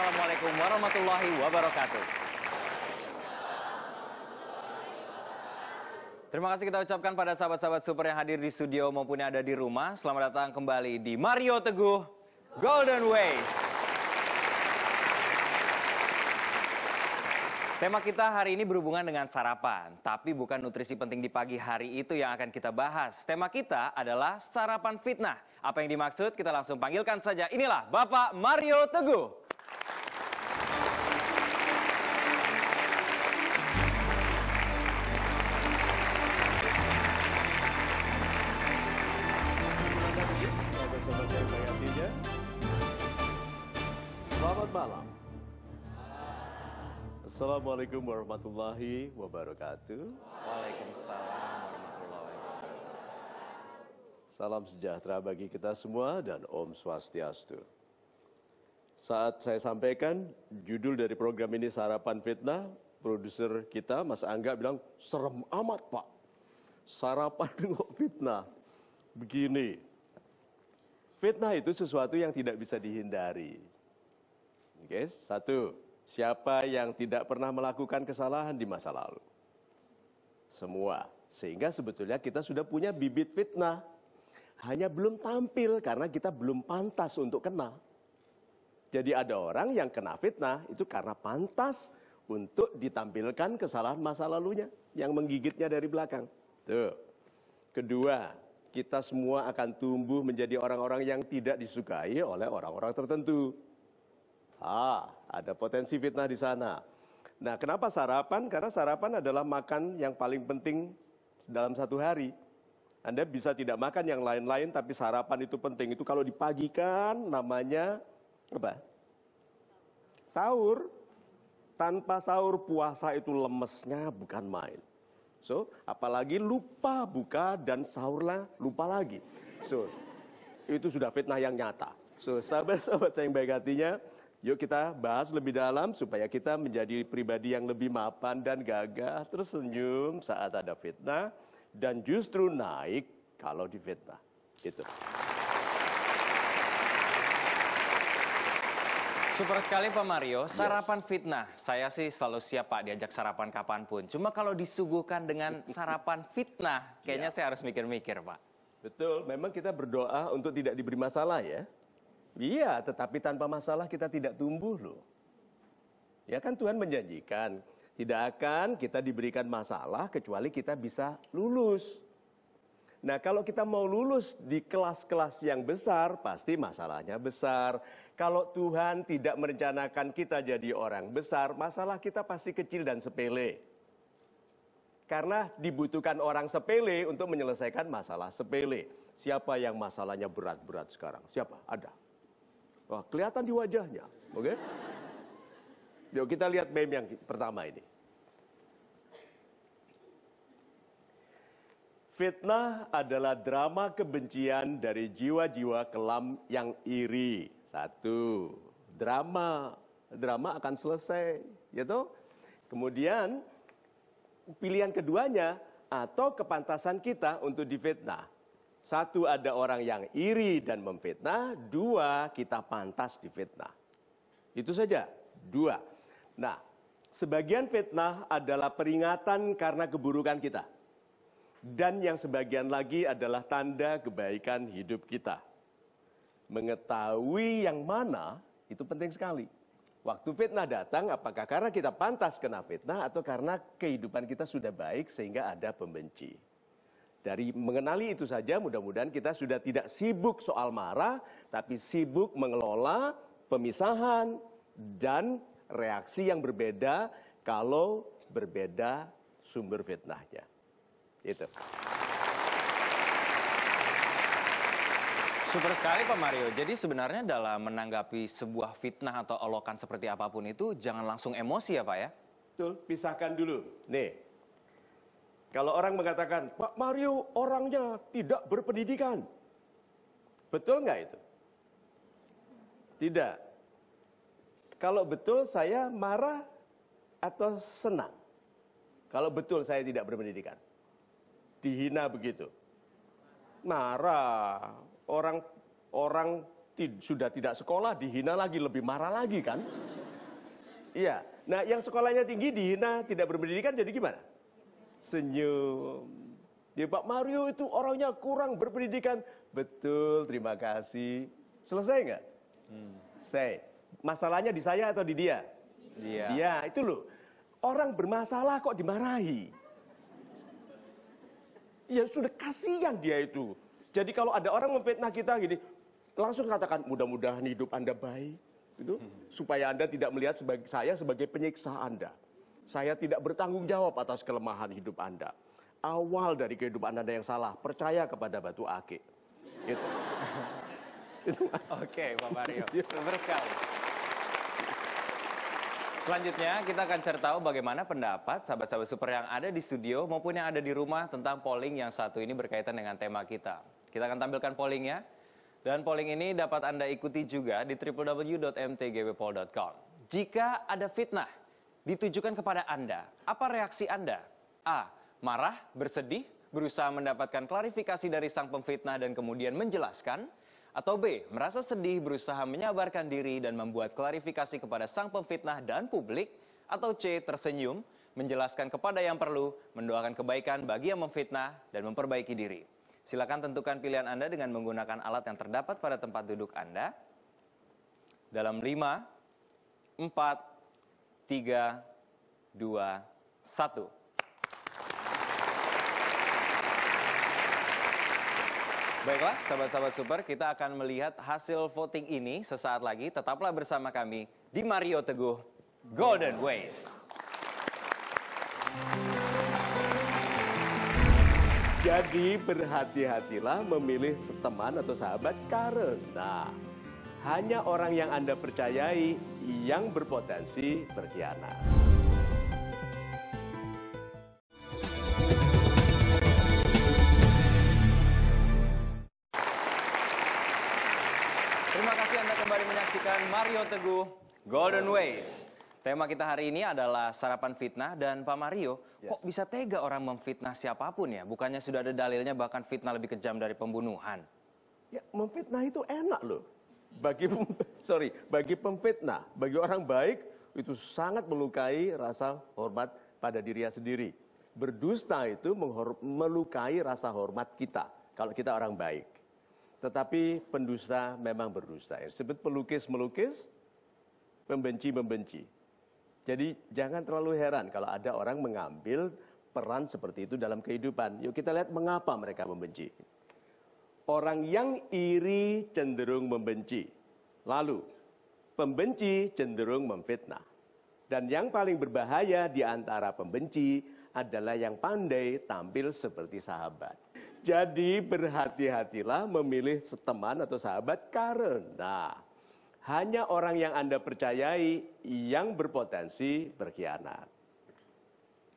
Assalamualaikum warahmatullahi wabarakatuh. Terima kasih kita ucapkan pada sahabat-sahabat super yang hadir di studio maupun yang ada di rumah. Selamat datang kembali di Mario Teguh Golden Ways. Tema kita hari ini berhubungan dengan sarapan, tapi bukan nutrisi penting di pagi hari itu yang akan kita bahas. Tema kita adalah sarapan fitnah. Apa yang dimaksud? Kita langsung panggilkan saja. Inilah Bapak Mario Teguh. Selamat malam. Assalamualaikum warahmatullahi wabarakatuh. Waalaikumsalam warahmatullahi wabarakatuh. Salam sejahtera bagi kita semua dan Om Swastiastu. Saat saya sampaikan judul dari program ini Sarapan Fitnah, produser kita Mas Angga bilang, serem amat Pak. Sarapan kok fitnah. Begini, fitnah itu sesuatu yang tidak bisa dihindari. Oke, satu. Siapa yang tidak pernah melakukan kesalahan di masa lalu? Semua. Sehingga sebetulnya kita sudah punya bibit fitnah. Hanya belum tampil karena kita belum pantas untuk kena. Jadi ada orang yang kena fitnah itu karena pantas untuk ditampilkan kesalahan masa lalunya yang menggigitnya dari belakang. Tuh. Kedua, kita semua akan tumbuh menjadi orang-orang yang tidak disukai oleh orang-orang tertentu. Ada potensi fitnah di sana. Nah, kenapa sarapan? Karena sarapan adalah makan yang paling penting dalam satu hari. Anda bisa tidak makan yang lain-lain, tapi sarapan itu penting. Itu kalau dipagikan namanya apa? Sahur. Tanpa sahur puasa itu lemesnya bukan main. So, apalagi lupa buka dan sahurlah lupa lagi. So, itu sudah fitnah yang nyata. So, sahabat-sahabat saya yang baik hatinya, yuk kita bahas lebih dalam supaya kita menjadi pribadi yang lebih mapan dan gagah, tersenyum saat ada fitnah, dan justru naik kalau difitnah. Itu. Super sekali Pak Mario, sarapan fitnah. Saya sih selalu siap Pak diajak sarapan kapanpun. Cuma kalau disuguhkan dengan sarapan fitnah, kayaknya saya harus mikir-mikir Pak. Betul, memang kita berdoa untuk tidak diberi masalah ya. Iya, tetapi tanpa masalah kita tidak tumbuh loh. Ya kan Tuhan menjanjikan, tidak akan kita diberikan masalah kecuali kita bisa lulus. Nah, kalau kita mau lulus di kelas-kelas yang besar, pasti masalahnya besar. Kalau Tuhan tidak merencanakan kita jadi orang besar, masalah kita pasti kecil dan sepele. Karena dibutuhkan orang sepele untuk menyelesaikan masalah sepele. Siapa yang masalahnya berat-berat sekarang? Siapa? Ada. Wah, kelihatan di wajahnya, oke? Yuk kita lihat meme yang pertama ini. Fitnah adalah drama kebencian dari jiwa-jiwa kelam yang iri. Satu, drama akan selesai, gitu. Kemudian pilihan keduanya atau kepantasan kita untuk difitnah. Satu, ada orang yang iri dan memfitnah. Dua, kita pantas difitnah. Itu saja, dua. Nah, sebagian fitnah adalah peringatan karena keburukan kita. Dan yang sebagian lagi adalah tanda kebaikan hidup kita. Mengetahui yang mana, itu penting sekali. Waktu fitnah datang, apakah karena kita pantas kena fitnah atau karena kehidupan kita sudah baik sehingga ada pembenci. Dari mengenali itu saja, mudah-mudahan kita sudah tidak sibuk soal marah, tapi sibuk mengelola pemisahan dan reaksi yang berbeda kalau berbeda sumber fitnahnya. Itu. Super sekali Pak Mario. Jadi sebenarnya dalam menanggapi sebuah fitnah atau olokan seperti apapun itu, jangan langsung emosi ya Pak ya? Betul, pisahkan dulu. Nih. Kalau orang mengatakan, Pak Mario orangnya tidak berpendidikan. Betul nggak itu? Tidak. Kalau betul saya marah atau senang? Kalau betul saya tidak berpendidikan. Dihina begitu. Marah. Orang sudah tidak sekolah, dihina lagi, lebih marah lagi kan? Iya. Nah, yang sekolahnya tinggi dihina, tidak berpendidikan, jadi gimana? Senyum. Ya, Pak Mario itu orangnya kurang berpendidikan. Betul, terima kasih. Selesai nggak? Selesai. Masalahnya di saya atau di dia? Dia, itu loh. Orang bermasalah kok dimarahi. Ya sudah, kasihan dia itu. Jadi kalau ada orang memfitnah kita gini, langsung katakan, mudah-mudahan hidup Anda baik. Gitu, supaya Anda tidak melihat saya sebagai penyiksa Anda. Saya tidak bertanggung jawab atas kelemahan hidup Anda. Awal dari kehidupan Anda yang salah, percaya kepada batu akik. Gitu. Oke, Pak Mario. Super sekali. Selanjutnya kita akan cari tahu bagaimana pendapat sahabat-sahabat super yang ada di studio maupun yang ada di rumah tentang polling yang satu ini berkaitan dengan tema kita. Kita akan tampilkan pollingnya. Dan polling ini dapat Anda ikuti juga di www.mtgwpol.com. Jika ada fitnah ditujukan kepada Anda, apa reaksi Anda? A. Marah, bersedih, berusaha mendapatkan klarifikasi dari sang pemfitnah dan kemudian menjelaskan. Atau B. Merasa sedih, berusaha menyabarkan diri dan membuat klarifikasi kepada sang pemfitnah dan publik. Atau C. Tersenyum, menjelaskan kepada yang perlu, mendoakan kebaikan bagi yang memfitnah dan memperbaiki diri. Silakan tentukan pilihan Anda dengan menggunakan alat yang terdapat pada tempat duduk Anda. Dalam 5, 4, 3, 2, 1. Baiklah, sahabat-sahabat super, kita akan melihat hasil voting ini sesaat lagi. Tetaplah bersama kami di Mario Teguh Golden Ways. Jadi berhati-hatilah memilih teman atau sahabat karena hanya orang yang Anda percayai yang berpotensi berkhianat. Terima kasih Anda kembali menyaksikan Mario Teguh Golden Ways. Tema kita hari ini adalah sarapan fitnah dan Pak Mario, kok bisa tega orang memfitnah siapapun ya? Bukannya sudah ada dalilnya bahkan fitnah lebih kejam dari pembunuhan. Ya, memfitnah itu enak loh. Bagi pemfitnah, bagi orang baik itu sangat melukai rasa hormat pada dirinya sendiri. Berdusta itu melukai rasa hormat kita kalau kita orang baik. Tetapi pendusta memang berdusta. Disebut pelukis-melukis, pembenci-membenci. Jadi jangan terlalu heran kalau ada orang mengambil peran seperti itu dalam kehidupan. Yuk kita lihat mengapa mereka membenci. Orang yang iri cenderung membenci. Lalu pembenci cenderung memfitnah. Dan yang paling berbahaya di antara pembenci adalah yang pandai tampil seperti sahabat. Jadi berhati-hatilah memilih teman atau sahabat karena hanya orang yang Anda percayai yang berpotensi berkhianat.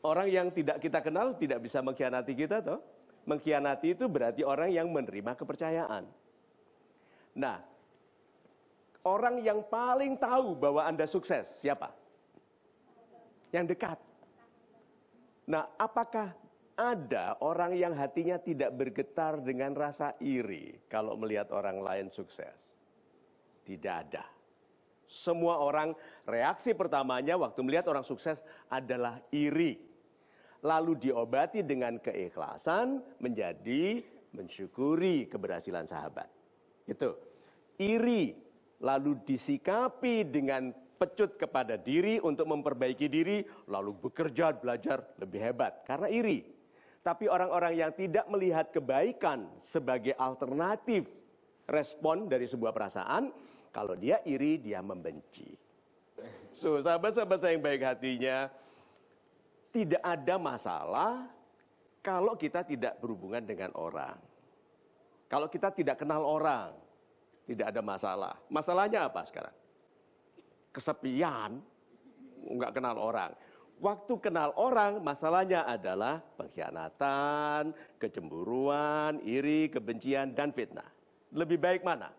Orang yang tidak kita kenal tidak bisa mengkhianati kita, toh? Mengkhianati itu berarti orang yang menerima kepercayaan. Nah, orang yang paling tahu bahwa Anda sukses, siapa? Yang dekat. Nah, apakah ada orang yang hatinya tidak bergetar dengan rasa iri kalau melihat orang lain sukses? Tidak ada. Semua orang reaksi pertamanya waktu melihat orang sukses adalah iri. Lalu diobati dengan keikhlasan menjadi mensyukuri keberhasilan sahabat. Itu. Iri lalu disikapi dengan pecut kepada diri untuk memperbaiki diri, lalu bekerja, belajar lebih hebat karena iri. Tapi orang-orang yang tidak melihat kebaikan sebagai alternatif respon dari sebuah perasaan, kalau dia iri, dia membenci. So, sahabat-sahabat saya yang baik hatinya, tidak ada masalah kalau kita tidak berhubungan dengan orang. Kalau kita tidak kenal orang, tidak ada masalah. Masalahnya apa sekarang? Kesepian, nggak kenal orang. Waktu kenal orang, masalahnya adalah pengkhianatan, kecemburuan, iri, kebencian, dan fitnah. Lebih baik mana?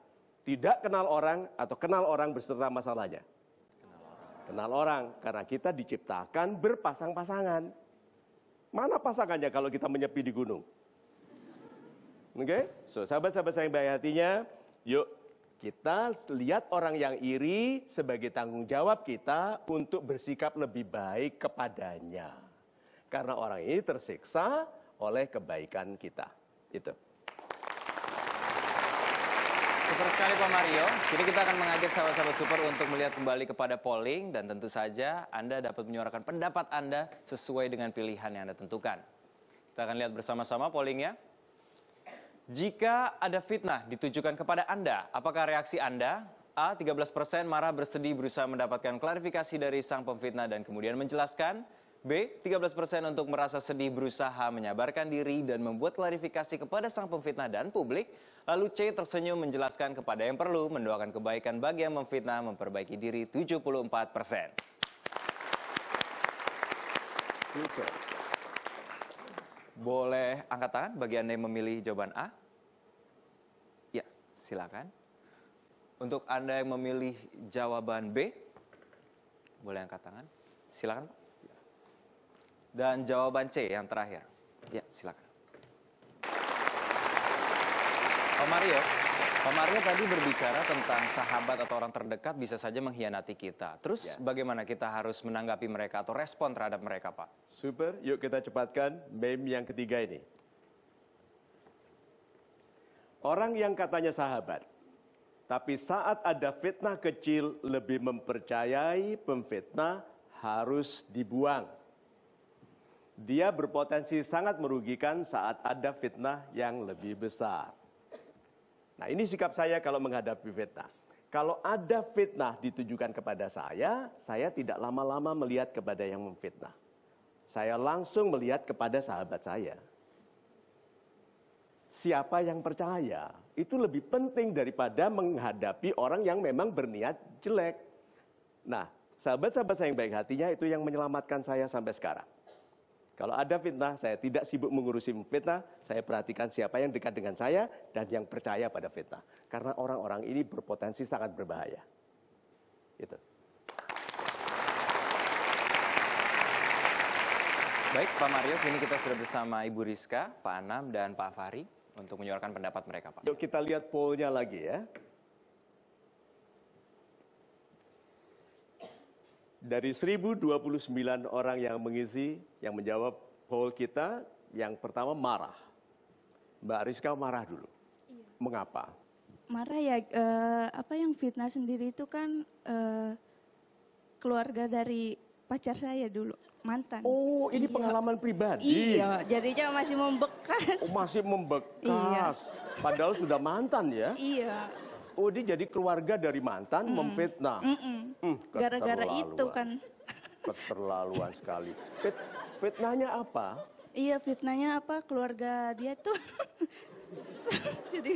Tidak kenal orang atau kenal orang beserta masalahnya? Kenal orang, karena kita diciptakan berpasang-pasangan. Mana pasangannya kalau kita menyepi di gunung? Oke? So, sahabat-sahabat saya yang baik hatinya, yuk Kita lihat orang yang iri sebagai tanggung jawab kita untuk bersikap lebih baik kepadanya. Karena orang ini tersiksa oleh kebaikan kita. Itu. Super sekali Pak Mario. Jadi kita akan mengajak sahabat-sahabat Super untuk melihat kembali kepada polling. Dan tentu saja Anda dapat menyuarakan pendapat Anda sesuai dengan pilihan yang Anda tentukan. Kita akan lihat bersama-sama pollingnya. Jika ada fitnah ditujukan kepada Anda, apakah reaksi Anda? A. 13% marah bersedih berusaha mendapatkan klarifikasi dari sang pemfitnah dan kemudian menjelaskan. B. 13% untuk merasa sedih berusaha menyabarkan diri dan membuat klarifikasi kepada sang pemfitnah dan publik. Lalu C. Tersenyum menjelaskan kepada yang perlu, mendoakan kebaikan bagi yang memfitnah, memperbaiki diri 74%. Boleh angkat tangan bagi Anda yang memilih jawaban A? Ya, silakan. Untuk Anda yang memilih jawaban B, boleh angkat tangan. Silakan, Pak. Dan jawaban C yang terakhir. Ya, silakan. Pak Mario tadi berbicara tentang sahabat atau orang terdekat bisa saja mengkhianati kita. Terus bagaimana kita harus menanggapi mereka atau respon terhadap mereka, Pak? Super, yuk kita cepatkan meme yang ketiga ini. Orang yang katanya sahabat, tapi saat ada fitnah kecil lebih mempercayai pemfitnah harus dibuang. Dia berpotensi sangat merugikan saat ada fitnah yang lebih besar. Nah, ini sikap saya kalau menghadapi fitnah. Kalau ada fitnah ditujukan kepada saya tidak lama-lama melihat kepada yang memfitnah. Saya langsung melihat kepada sahabat saya. Siapa yang percaya, itu lebih penting daripada menghadapi orang yang memang berniat jelek. Nah, sahabat-sahabat saya yang baik hatinya itu yang menyelamatkan saya sampai sekarang. Kalau ada fitnah, saya tidak sibuk mengurusi fitnah, saya perhatikan siapa yang dekat dengan saya dan yang percaya pada fitnah. Karena orang-orang ini berpotensi sangat berbahaya. Gitu. Baik, Pak Mario, kini kita sudah bersama Ibu Rizka, Pak Anam, dan Pak Fahri untuk menyuarakan pendapat mereka, Pak. Yuk kita lihat pollnya lagi ya. Dari 1029 orang yang mengisi, yang menjawab poll kita, yang pertama marah. Mbak Rizka marah dulu. Iya. Mengapa? Marah ya, apa yang fitnah sendiri itu kan keluarga dari pacar saya dulu, mantan. Oh, ini Iya. pengalaman pribadi. Iya, jadinya masih membekas. Oh, masih membekas. Iya. Padahal sudah mantan ya. Iya. Oh, dia jadi keluarga dari mantan memfitnah. Gara-gara itu kan. Keterlaluan sekali. Fitnahnya apa? Iya, fitnahnya apa? Keluarga dia tuh. Jadi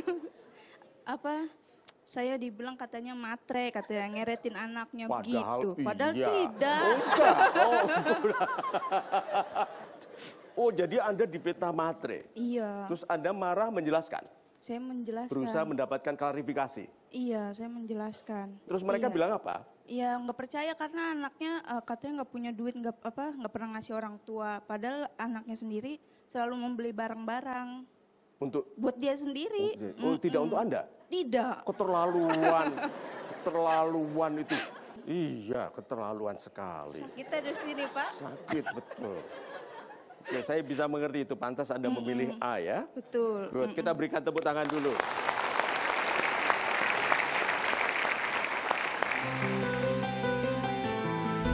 apa? Saya dibilang katanya matre, katanya ngeretin anaknya begitu. Padahal iya. tidak. Oh, enggak. Oh, jadi Anda difitnah matre. Iya. Terus Anda marah menjelaskan. Saya menjelaskan. Berusaha mendapatkan klarifikasi. Iya, saya menjelaskan. Terus mereka Iya. bilang apa? Iya, nggak percaya karena anaknya katanya nggak punya duit, nggak pernah ngasih orang tua. Padahal anaknya sendiri selalu membeli barang-barang Untuk buat dia sendiri. Oh, tidak untuk Anda? Tidak. Keterlaluan. Keterlaluan itu. Iya, keterlaluan sekali. Sakitnya di sini, Pak. Sakit betul. Ya, saya bisa mengerti itu. Pantas Anda memilih A ya. Betul. Good. Kita berikan tepuk tangan dulu.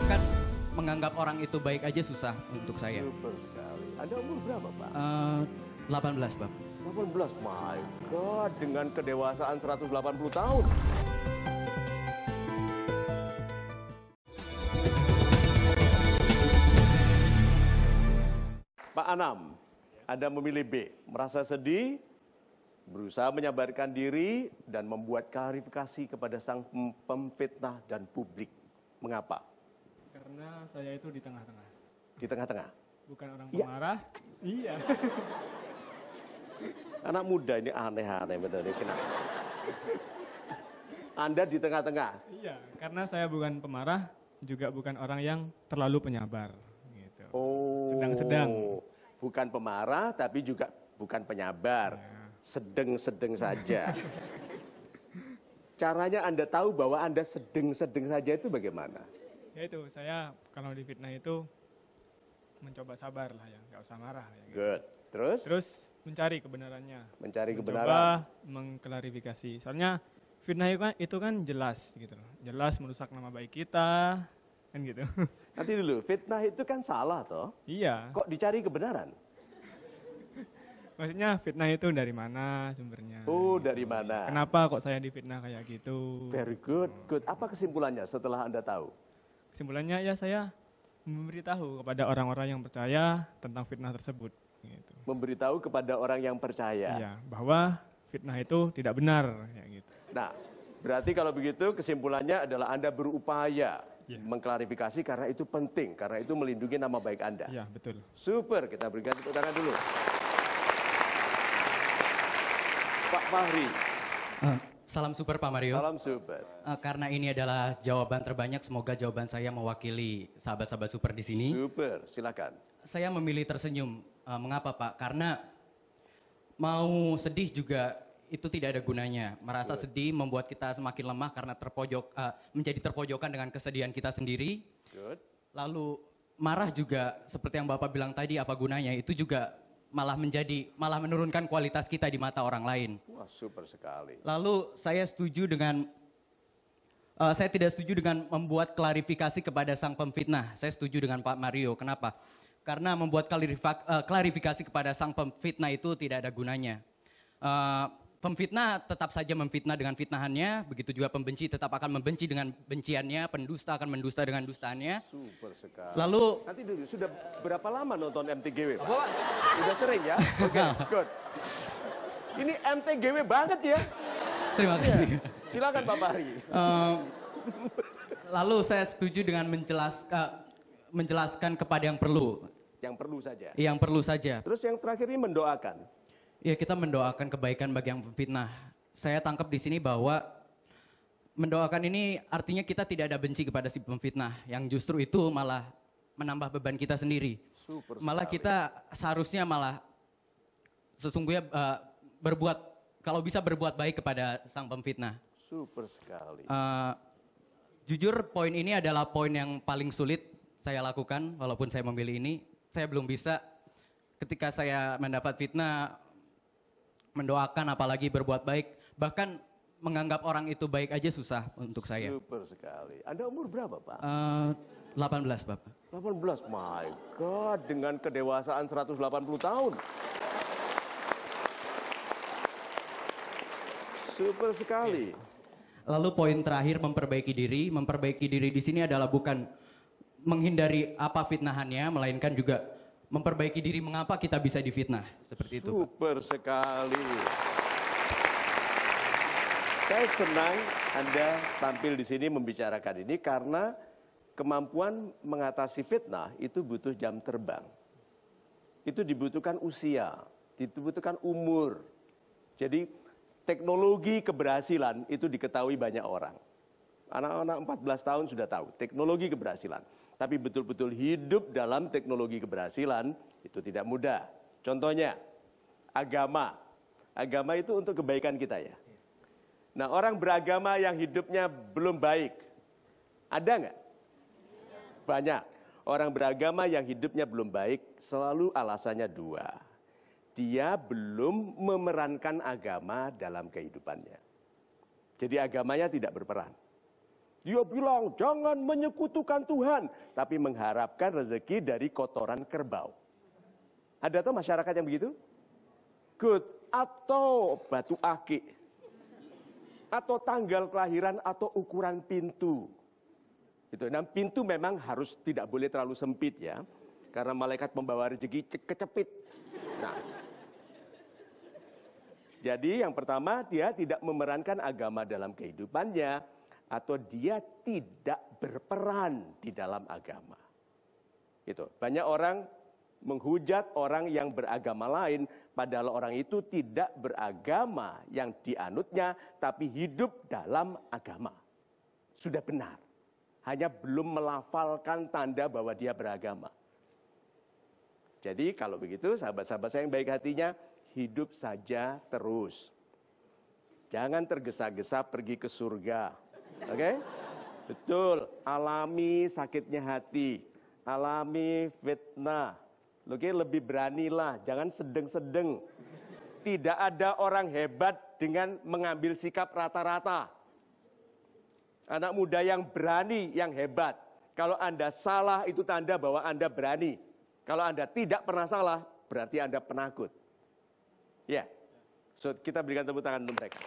Kan menganggap orang itu baik aja susah untuk saya. Super sekali. Anda umur berapa, Pak? 18, Bab. 18. My God, dengan kedewasaan 180 tahun. Pak Anam, Anda memilih B, merasa sedih, berusaha menyabarkan diri, dan membuat klarifikasi kepada sang pemfitnah dan publik. Mengapa? Karena saya itu di tengah-tengah. Di tengah-tengah. Bukan orang Iya. pemarah. Iya. Anak muda ini aneh-aneh betul ini. Kenapa? Anda di tengah-tengah. Iya, karena saya bukan pemarah, juga bukan orang yang terlalu penyabar. Gitu. Oh. Sedang-sedang. Bukan pemarah tapi juga bukan penyabar. Sedang-sedang saja. caranya Anda tahu bahwa Anda sedeng-sedeng saja itu bagaimana? Ya itu, saya kalau difitnah itu mencoba sabar lah ya, nggak usah marah. Ya, gitu. Good. Terus? Terus mencari kebenarannya. Mencari kebenaran. Mencoba mengklarifikasi. Soalnya fitnah itu kan jelas gitu loh. Jelas merusak nama baik kita, kan gitu. Nanti dulu, fitnah itu kan salah toh? Iya. Kok dicari kebenaran? Maksudnya fitnah itu dari mana sumbernya? Oh, dari mana? Kenapa kok saya difitnah kayak gitu? Very good, good. Apa kesimpulannya setelah Anda tahu? Kesimpulannya ya saya memberitahu kepada orang-orang yang percaya tentang fitnah tersebut. Gitu. Memberitahu kepada orang yang percaya. Iya, bahwa fitnah itu tidak benar. Ya, gitu. Nah, berarti kalau begitu kesimpulannya adalah Anda berupaya Ya. mengklarifikasi karena itu penting, karena itu melindungi nama baik Anda. Iya, betul. Super, kita berikan tepuk tangan dulu. Pak Fahri, Salam super Pak Mario. salam super. Karena ini adalah jawaban terbanyak, semoga jawaban saya mewakili sahabat-sahabat super di sini. Super, silakan. Saya memilih tersenyum. Mengapa Pak? Karena mau sedih juga itu tidak ada gunanya. Merasa sedih membuat kita semakin lemah karena menjadi terpojokan dengan kesedihan kita sendiri. Good. Lalu marah juga seperti yang Bapak bilang tadi, apa gunanya? Itu juga malah menurunkan kualitas kita di mata orang lain. Wah, super sekali. Lalu saya tidak setuju dengan membuat klarifikasi kepada sang pemfitnah. Saya setuju dengan Pak Mario. Kenapa? Karena membuat klarifikasi kepada sang pemfitnah itu tidak ada gunanya. Pemfitnah tetap saja memfitnah dengan fitnahannya, begitu juga pembenci tetap akan membenci dengan benciannya, pendusta akan mendusta dengan dustaannya. Super sekali. Lalu Nanti dulu, sudah berapa lama nonton MTGW, Pak? Sudah sering ya? Oke, good. Ini MTGW banget ya. terima kasih. Silakan Pak Fahri. Lalu saya setuju dengan menjelaskan kepada yang perlu. Yang perlu saja. Yang perlu saja. Terus yang terakhir ini mendoakan. Ya, kita mendoakan kebaikan bagi yang memfitnah. Saya tangkap di sini bahwa mendoakan ini artinya kita tidak ada benci kepada si pemfitnah, yang justru itu malah menambah beban kita sendiri. Super Malah sekali. kita seharusnya sesungguhnya kalau bisa berbuat baik kepada sang pemfitnah. Super sekali. Jujur poin ini adalah poin yang paling sulit saya lakukan, walaupun saya memilih ini. Saya belum bisa ketika saya mendapat fitnah mendoakan, apalagi berbuat baik, bahkan menganggap orang itu baik aja susah untuk saya. Super sekali. Anda umur berapa, Pak? 18 Bapak. 18. My God, dengan kedewasaan 180 tahun. Super sekali. Lalu poin terakhir memperbaiki diri. Memperbaiki diri di sini adalah bukan menghindari apa fitnahannya, melainkan juga memperbaiki diri mengapa kita bisa difitnah. Seperti itu, Pak. Super sekali. Saya senang Anda tampil di sini membicarakan ini karena kemampuan mengatasi fitnah itu butuh jam terbang. Itu dibutuhkan usia, dibutuhkan umur. Jadi teknologi keberhasilan itu diketahui banyak orang. Anak-anak 14 tahun sudah tahu teknologi keberhasilan. Tapi betul-betul hidup dalam teknologi keberhasilan itu tidak mudah. Contohnya, agama. Agama itu untuk kebaikan kita ya. Nah, orang beragama yang hidupnya belum baik, ada nggak? Banyak. Orang beragama yang hidupnya belum baik selalu alasannya dua. Dia belum memerankan agama dalam kehidupannya. Jadi agamanya tidak berperan. Dia bilang jangan menyekutukan Tuhan, tapi mengharapkan rezeki dari kotoran kerbau. Ada tuh masyarakat yang begitu? Good. Atau batu akik, atau tanggal kelahiran, atau ukuran pintu. Itu. Nah, pintu memang harus tidak boleh terlalu sempit ya, karena malaikat membawa rezeki kecepit. Nah, jadi yang pertama dia tidak memerankan agama dalam kehidupannya, atau dia tidak berperan di dalam agama. Gitu. Banyak orang menghujat orang yang beragama lain, padahal orang itu tidak beragama yang dianutnya, tapi hidup dalam agama. Sudah benar, hanya belum melafalkan tanda bahwa dia beragama. Jadi kalau begitu, sahabat-sahabat saya yang baik hatinya, hidup saja terus. Jangan tergesa-gesa pergi ke surga. Oke? Betul, alami sakitnya hati, alami fitnah. Oke, lebih beranilah, jangan sedeng-sedeng. Tidak ada orang hebat dengan mengambil sikap rata-rata. Anak muda yang berani, yang hebat. Kalau Anda salah, itu tanda bahwa Anda berani. Kalau Anda tidak pernah salah, berarti Anda penakut. Ya, so, kita berikan tepuk tangan untuk mereka.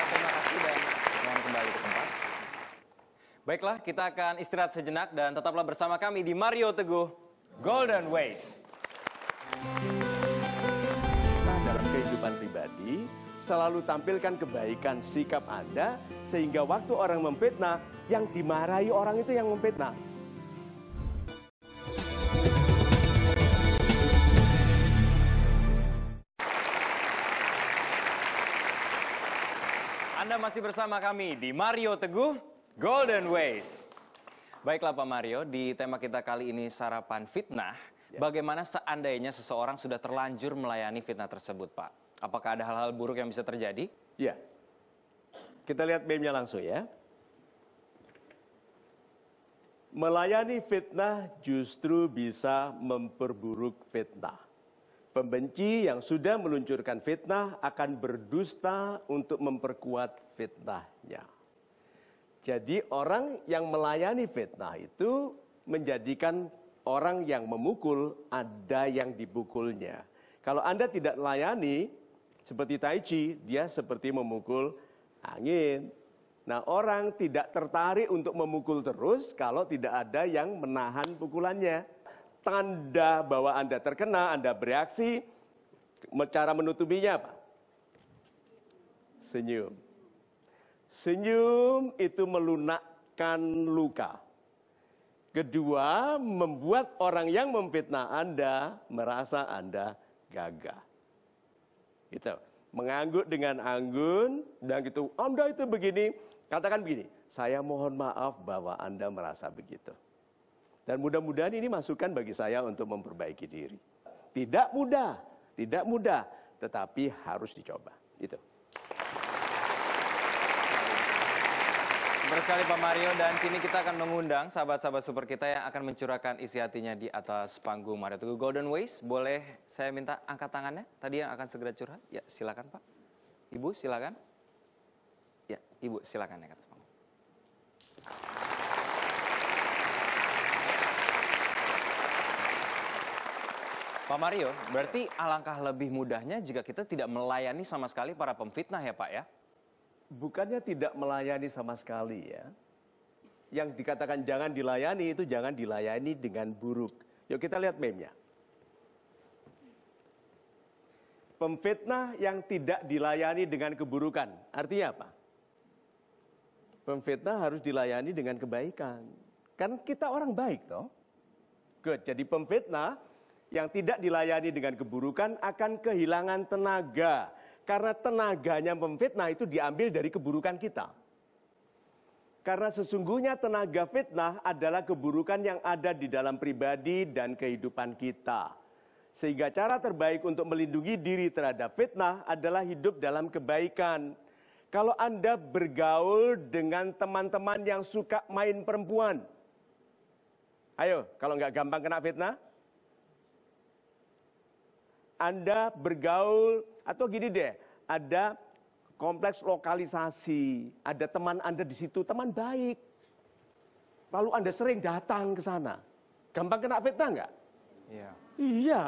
Terima kasih dan mohon kembali ke tempat. Baiklah, kita akan istirahat sejenak dan tetaplah bersama kami di Mario Teguh Golden Ways. Nah, dalam kehidupan pribadi, selalu tampilkan kebaikan sikap Anda, sehingga waktu orang memfitnah, yang dimarahi orang itu yang memfitnah. Anda masih bersama kami di Mario Teguh Golden Ways. Baiklah Pak Mario, di tema kita kali ini sarapan fitnah. Bagaimana seandainya seseorang sudah terlanjur melayani fitnah tersebut, Pak? Apakah ada hal-hal buruk yang bisa terjadi? Ya, kita lihat meme-nya langsung ya. Melayani fitnah justru bisa memperburuk fitnah. Pembenci yang sudah meluncurkan fitnah akan berdusta untuk memperkuat fitnahnya. Jadi orang yang melayani fitnah itu menjadikan orang yang memukul ada yang dipukulnya. Kalau Anda tidak melayani, seperti Tai Chi, dia seperti memukul angin. Nah, orang tidak tertarik untuk memukul terus kalau tidak ada yang menahan pukulannya. Tanda bahwa Anda terkena, Anda bereaksi, cara menutupinya apa? Senyum. Senyum itu melunakkan luka. Kedua, membuat orang yang memfitnah Anda merasa Anda gagah. Gitu. Mengangguk dengan anggun, dan gitu, Anda itu begini, katakan begini, saya mohon maaf bahwa Anda merasa begitu. Dan mudah-mudahan ini masukan bagi saya untuk memperbaiki diri. Tidak mudah, tetapi harus dicoba. Itu. Benar sekali Pak Mario, dan kini kita akan mengundang sahabat-sahabat super kita yang akan mencurahkan isi hatinya di atas panggung Mario Teguh Golden Ways. Boleh saya minta angkat tangannya tadi yang akan segera curhat? Ya, silakan Pak. Ibu, silakan. Ya, Ibu, silakan angkat panggung. Pak Mario, berarti alangkah lebih mudahnya jika kita tidak melayani sama sekali para pemfitnah ya Pak ya? Bukannya tidak melayani sama sekali ya. Yang dikatakan jangan dilayani itu jangan dilayani dengan buruk. Yuk kita lihat meme-nya. Pemfitnah yang tidak dilayani dengan keburukan. Artinya apa? Pemfitnah harus dilayani dengan kebaikan. Kan kita orang baik toh. Good. Jadi pemfitnah yang tidak dilayani dengan keburukan akan kehilangan tenaga. Karena tenaganya pemfitnah itu diambil dari keburukan kita. Karena sesungguhnya tenaga fitnah adalah keburukan yang ada di dalam pribadi dan kehidupan kita. Sehingga cara terbaik untuk melindungi diri terhadap fitnah adalah hidup dalam kebaikan. Kalau Anda bergaul dengan teman-teman yang suka main perempuan. Ayo, kalau nggak gampang kena fitnah. Anda bergaul, atau gini deh, ada kompleks lokalisasi, ada teman Anda di situ, teman baik. Lalu Anda sering datang ke sana. Gampang kena fitnah nggak? Iya. Iya.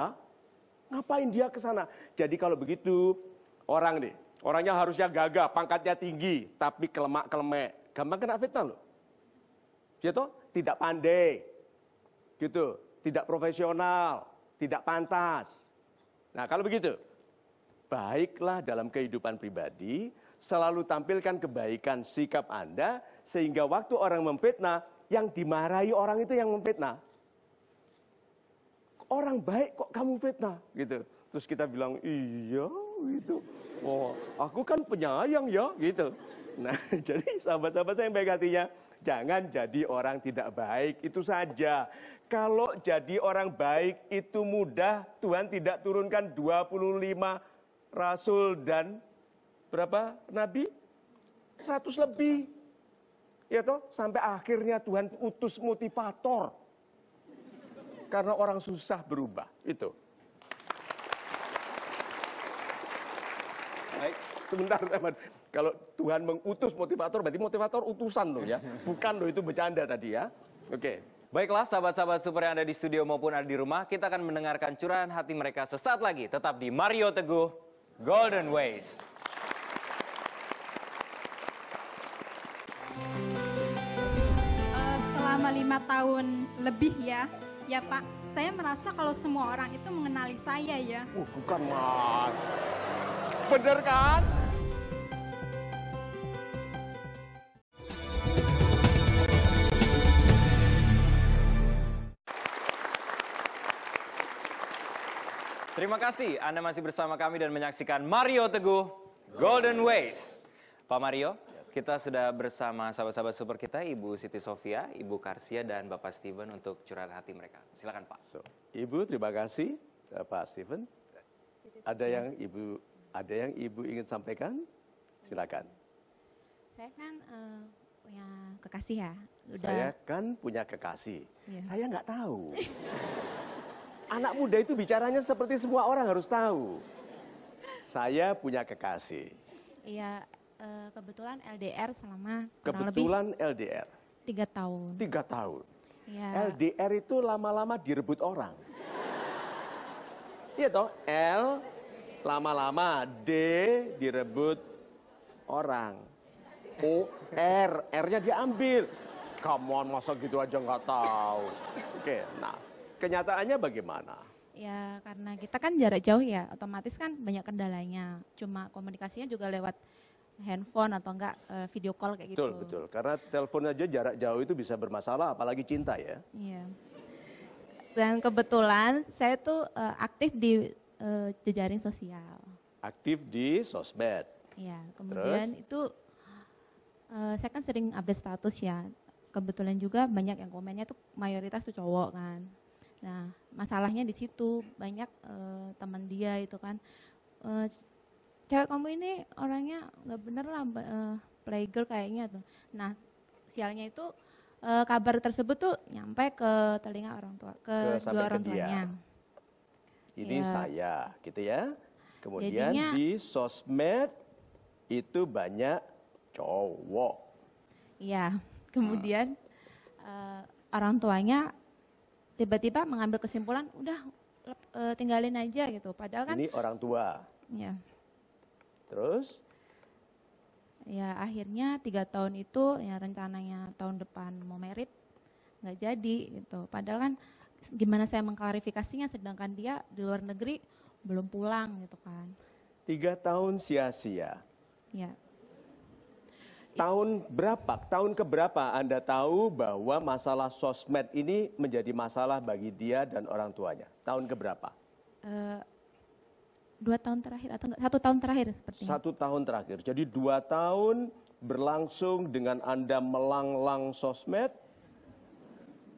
Ngapain dia ke sana? Jadi kalau begitu, orang nih, orangnya harusnya gagah, pangkatnya tinggi, tapi kelemak-kelemek. Gampang kena fitnah loh. Gitu? Tidak pandai. Gitu. Tidak profesional, tidak pantas. Nah, kalau begitu, baiklah dalam kehidupan pribadi, selalu tampilkan kebaikan sikap Anda, sehingga waktu orang memfitnah, yang dimarahi orang itu yang memfitnah. Orang baik kok kamu fitnah, gitu. Terus kita bilang, iya, gitu. Oh, aku kan penyayang ya, gitu. Nah, jadi sahabat-sahabat saya yang baik hatinya, jangan jadi orang tidak baik, itu saja. Kalau jadi orang baik itu mudah, Tuhan tidak turunkan 25 rasul dan berapa nabi? 100 lebih. Ya toh, sampai akhirnya Tuhan utus motivator. Karena orang susah berubah. Itu. Baik, sebentar teman. Kalau Tuhan mengutus motivator, berarti motivator utusan loh ya. Bukan loh, itu bercanda tadi ya. Oke. Baiklah sahabat-sahabat super yang ada di studio maupun ada di rumah, kita akan mendengarkan curahan hati mereka sesaat lagi. Tetap di Mario Teguh, Golden Ways. Selama 5 tahun lebih ya Pak, saya merasa kalau semua orang itu mengenali saya ya. Bukan Mas. Bener kan? Terima kasih Anda masih bersama kami dan menyaksikan Mario Teguh, Golden Ways. Pak Mario, kita sudah bersama sahabat-sahabat super kita, Ibu Siti Sofia, Ibu Karsia, dan Bapak Steven untuk curahan hati mereka. Silakan Pak. Ibu, terima kasih Pak Steven. Ada yang Ibu ingin sampaikan? Silakan. Saya kan punya kekasih ya. Saya kan punya kekasih. Iya. Saya nggak tahu. Anak muda itu bicaranya seperti semua orang harus tahu. Saya punya kekasih. Iya, kebetulan LDR selama kurang lebih Kebetulan LDR. 3 tahun. 3 tahun. Iya. LDR itu lama-lama direbut orang. Iya toh, L lama-lama, D direbut orang. O, R, R-nya diambil. Come on, masa gitu aja nggak tahu. Oke, nah kenyataannya bagaimana? Ya karena kita kan jarak jauh ya, otomatis kan banyak kendalanya. Cuma komunikasinya juga lewat handphone atau enggak video call kayak gitu. Betul, betul. Karena telepon aja jarak jauh itu bisa bermasalah, apalagi cinta ya. Iya. Dan kebetulan saya tuh aktif di jejaring sosial. Aktif di sosmed. Iya, kemudian itu saya kan sering update status ya. Kebetulan juga banyak yang komennya tuh mayoritas tuh cowok kan. Nah, masalahnya di situ banyak teman dia itu kan, cewek kamu ini orangnya nggak bener lah, playgirl kayaknya tuh. Nah, sialnya itu kabar tersebut tuh nyampe ke telinga orang tua, ke sampai dua ke orang dia. tuanya. Ini Ya. saya, gitu ya. Kemudian Jadinya- di sosmed itu banyak cowok. Iya, kemudian orang tuanya tiba-tiba mengambil kesimpulan, udah tinggalin aja gitu. Padahal kan, Ini orang tua. ya, Terus ya akhirnya 3 tahun itu ya rencananya tahun depan mau merit nggak jadi gitu. Padahal kan gimana saya mengklarifikasinya, sedangkan dia di luar negeri belum pulang gitu kan. 3 tahun sia-sia. Ya, Tahun keberapa Anda tahu bahwa masalah sosmed ini menjadi masalah bagi dia dan orang tuanya? Tahun keberapa? 2 tahun terakhir atau enggak, 1 tahun terakhir sepertinya. 1 tahun terakhir. Jadi 2 tahun berlangsung dengan Anda melanglang sosmed,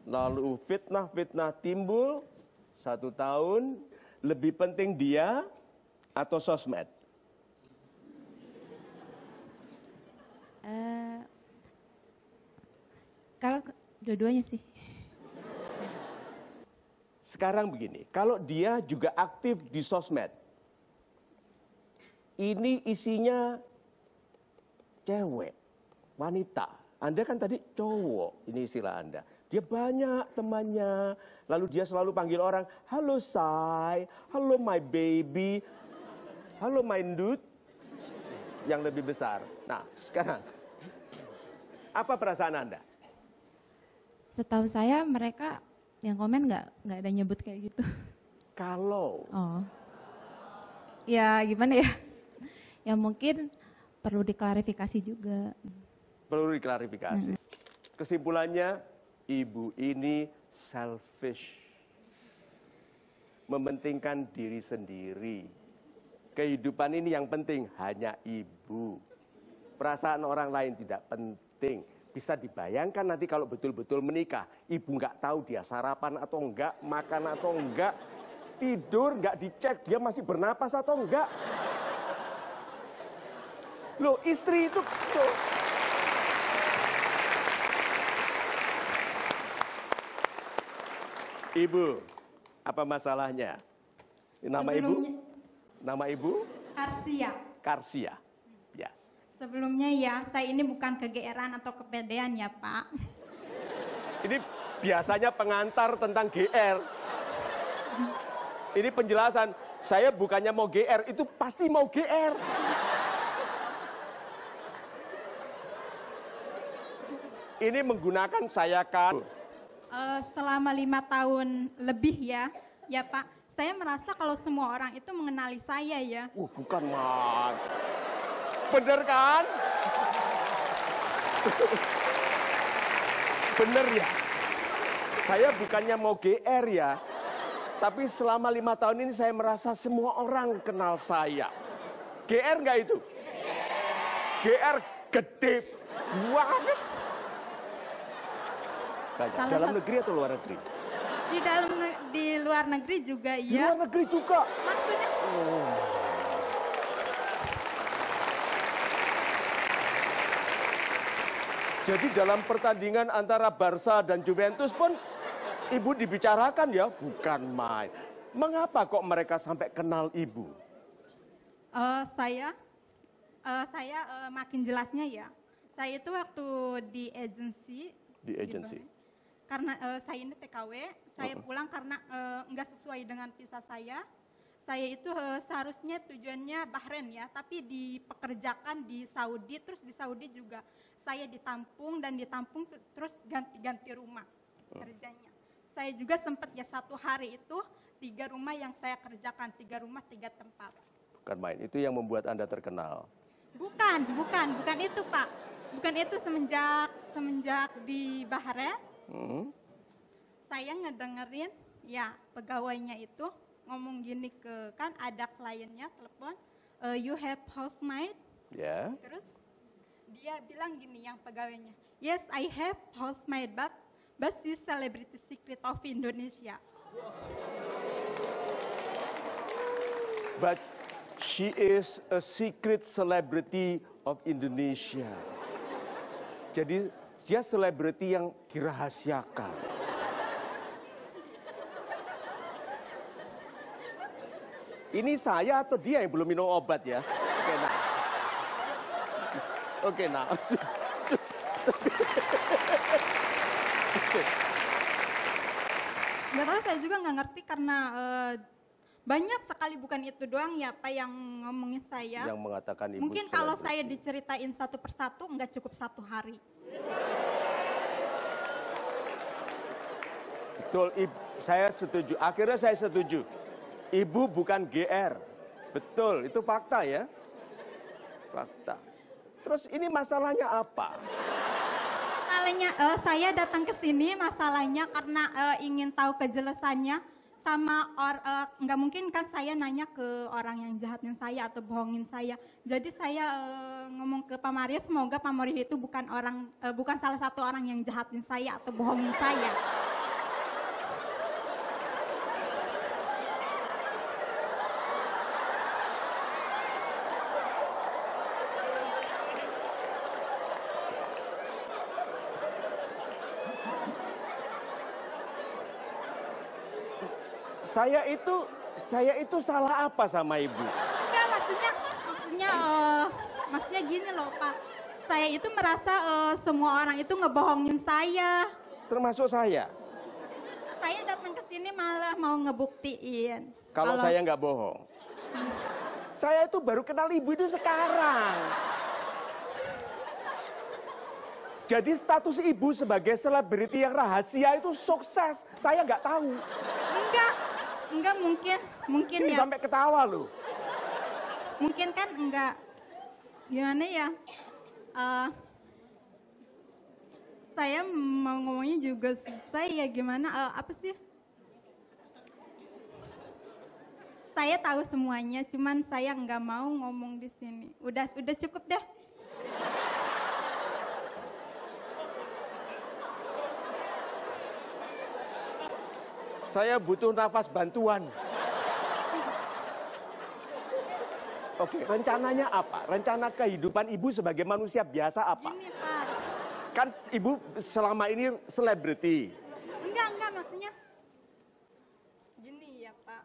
lalu fitnah-fitnah timbul. 1 tahun, lebih penting dia atau sosmed? Kalau dua-duanya sih. Sekarang begini, kalau dia juga aktif di sosmed, ini isinya cewek, wanita. Anda kan tadi cowok, ini istilah Anda. Dia banyak temannya, lalu dia selalu panggil orang, halo say, halo my baby, halo my dude, yang lebih besar. Nah sekarang, apa perasaan Anda? Setahu saya mereka yang komen nggak ada nyebut kayak gitu. Kalau Oh, ya gimana ya? Ya mungkin perlu diklarifikasi juga. perlu diklarifikasi. Kesimpulannya, ibu ini selfish. Mementingkan diri sendiri. Kehidupan ini yang penting hanya ibu. Perasaan orang lain tidak penting. Bisa dibayangkan nanti kalau betul-betul menikah, ibu nggak tahu dia sarapan atau enggak, makan atau enggak, tidur nggak dicek dia masih bernapas atau enggak. Loh, istri itu tuh. Ibu, apa masalahnya? Nama ibu? Nama ibu? Karsia. Karsia. Yes. Sebelumnya ya, saya ini bukan kegeeran atau kepedean ya Pak. Ini biasanya pengantar tentang GR. Ini penjelasan, saya bukannya mau GR, itu pasti mau GR. Ini menggunakan saya kan. Selama 5 tahun lebih ya Pak. Saya merasa kalau semua orang itu mengenali saya ya. Bukan, Mas. Bener kan? Bener ya? Saya bukannya mau GR ya. Tapi selama 5 tahun ini saya merasa semua orang kenal saya. GR nggak itu? GR gede banget. Dalam negeri atau luar negeri? Di luar negeri juga Di ya. luar negeri juga. Maksudnya Jadi dalam pertandingan antara Barca dan Juventus pun ibu dibicarakan ya, bukan main. Mengapa kok mereka sampai kenal ibu? saya makin jelasnya ya. Saya itu waktu di agensi. Di agensi. Gitu. Karena saya ini TKW, saya pulang karena nggak sesuai dengan visa saya. Saya itu seharusnya tujuannya Bahrain ya, tapi dipekerjakan di Saudi, terus di Saudi juga saya ditampung dan ditampung terus ganti-ganti rumah kerjanya. Saya juga sempat ya 1 hari itu 3 rumah yang saya kerjakan, 3 rumah 3 tempat. Bukan main, itu yang membuat Anda terkenal. Bukan itu Pak. Bukan itu semenjak di Bahrain. Saya ngedengerin ya pegawainya itu ngomong gini kan ada kliennya telepon, you have housemaid? Ya. Terus dia bilang gini yang pegawainya, yes I have housemaid but she's celebrity secret of Indonesia. But she is a secret celebrity of Indonesia. Jadi dia selebriti yang dirahasiakan. Ini saya atau dia yang belum minum obat ya? Oke, nah. Oke, nah. Nggak tahu, saya juga nggak ngerti karena banyak sekali, bukan itu doang ya Pak yang ngomongin saya. Yang mengatakan ibu mungkin kalau saya diceritain satu persatu nggak cukup 1 hari. Betul, saya setuju. Akhirnya saya setuju. Ibu bukan GR. Betul, itu fakta ya. Fakta. Terus ini masalahnya apa? Masalahnya saya datang ke sini masalahnya karena ingin tahu kejelasannya sama nggak mungkin kan saya nanya ke orang yang jahatin saya atau bohongin saya. Jadi saya ngomong ke Pak Mario, semoga Pak Mario itu bukan salah satu orang yang jahatin saya atau bohongin saya. Saya itu salah apa sama ibu? Enggak, maksudnya gini loh Pak. Saya itu merasa semua orang itu ngebohongin saya. Termasuk saya. Saya datang ke sini malah mau ngebuktiin. Kalau saya nggak bohong. Saya itu baru kenal ibu itu sekarang. Jadi status ibu sebagai selebriti yang rahasia itu sukses. Saya nggak tahu. Enggak mungkin Ini ya. sampai ketawa loh. Mungkin kan enggak. Gimana ya? Saya mau ngomongnya juga susah ya, gimana? Apa sih? Saya tahu semuanya, cuman saya nggak mau ngomong di sini. Udah cukup deh. Saya butuh nafas bantuan. Oke, rencananya apa? Rencana kehidupan ibu sebagai manusia biasa apa? Gini Pak, Kan ibu selama ini selebriti. enggak maksudnya. Gini ya Pak.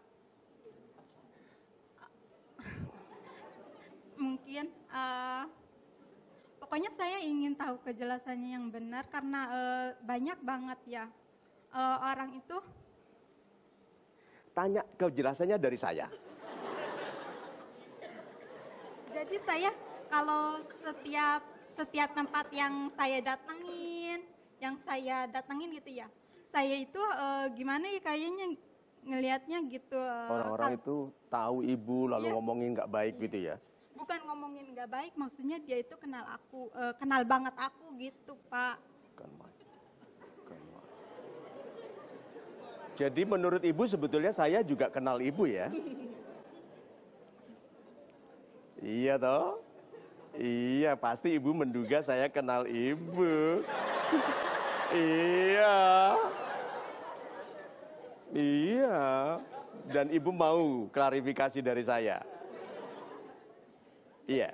Mungkin pokoknya saya ingin tahu kejelasannya yang benar karena banyak banget ya orang itu. Tanya kejelasannya dari saya. Jadi saya kalau setiap tempat yang saya datangin gitu ya, saya itu gimana ya kayaknya ngelihatnya gitu. Orang-orang itu tahu ibu lalu Iya. ngomongin nggak baik gitu ya. Bukan ngomongin nggak baik, maksudnya dia itu kenal aku, kenal banget aku gitu Pak. Bukan main. Jadi menurut ibu sebetulnya saya juga kenal ibu ya. Iya toh? Iya, pasti ibu menduga saya kenal ibu. Iya. Iya. Dan ibu mau klarifikasi dari saya. Iya.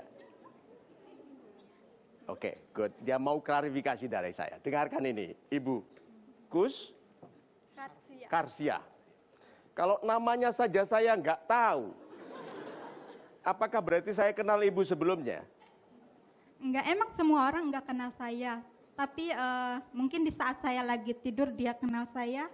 Oke, good. Dia mau klarifikasi dari saya. Dengarkan ini, Ibu. Karsia. Kalau namanya saja saya nggak tahu. Apakah berarti saya kenal ibu sebelumnya? Enggak, emang semua orang nggak kenal saya. Tapi mungkin di saat saya lagi tidur dia kenal saya.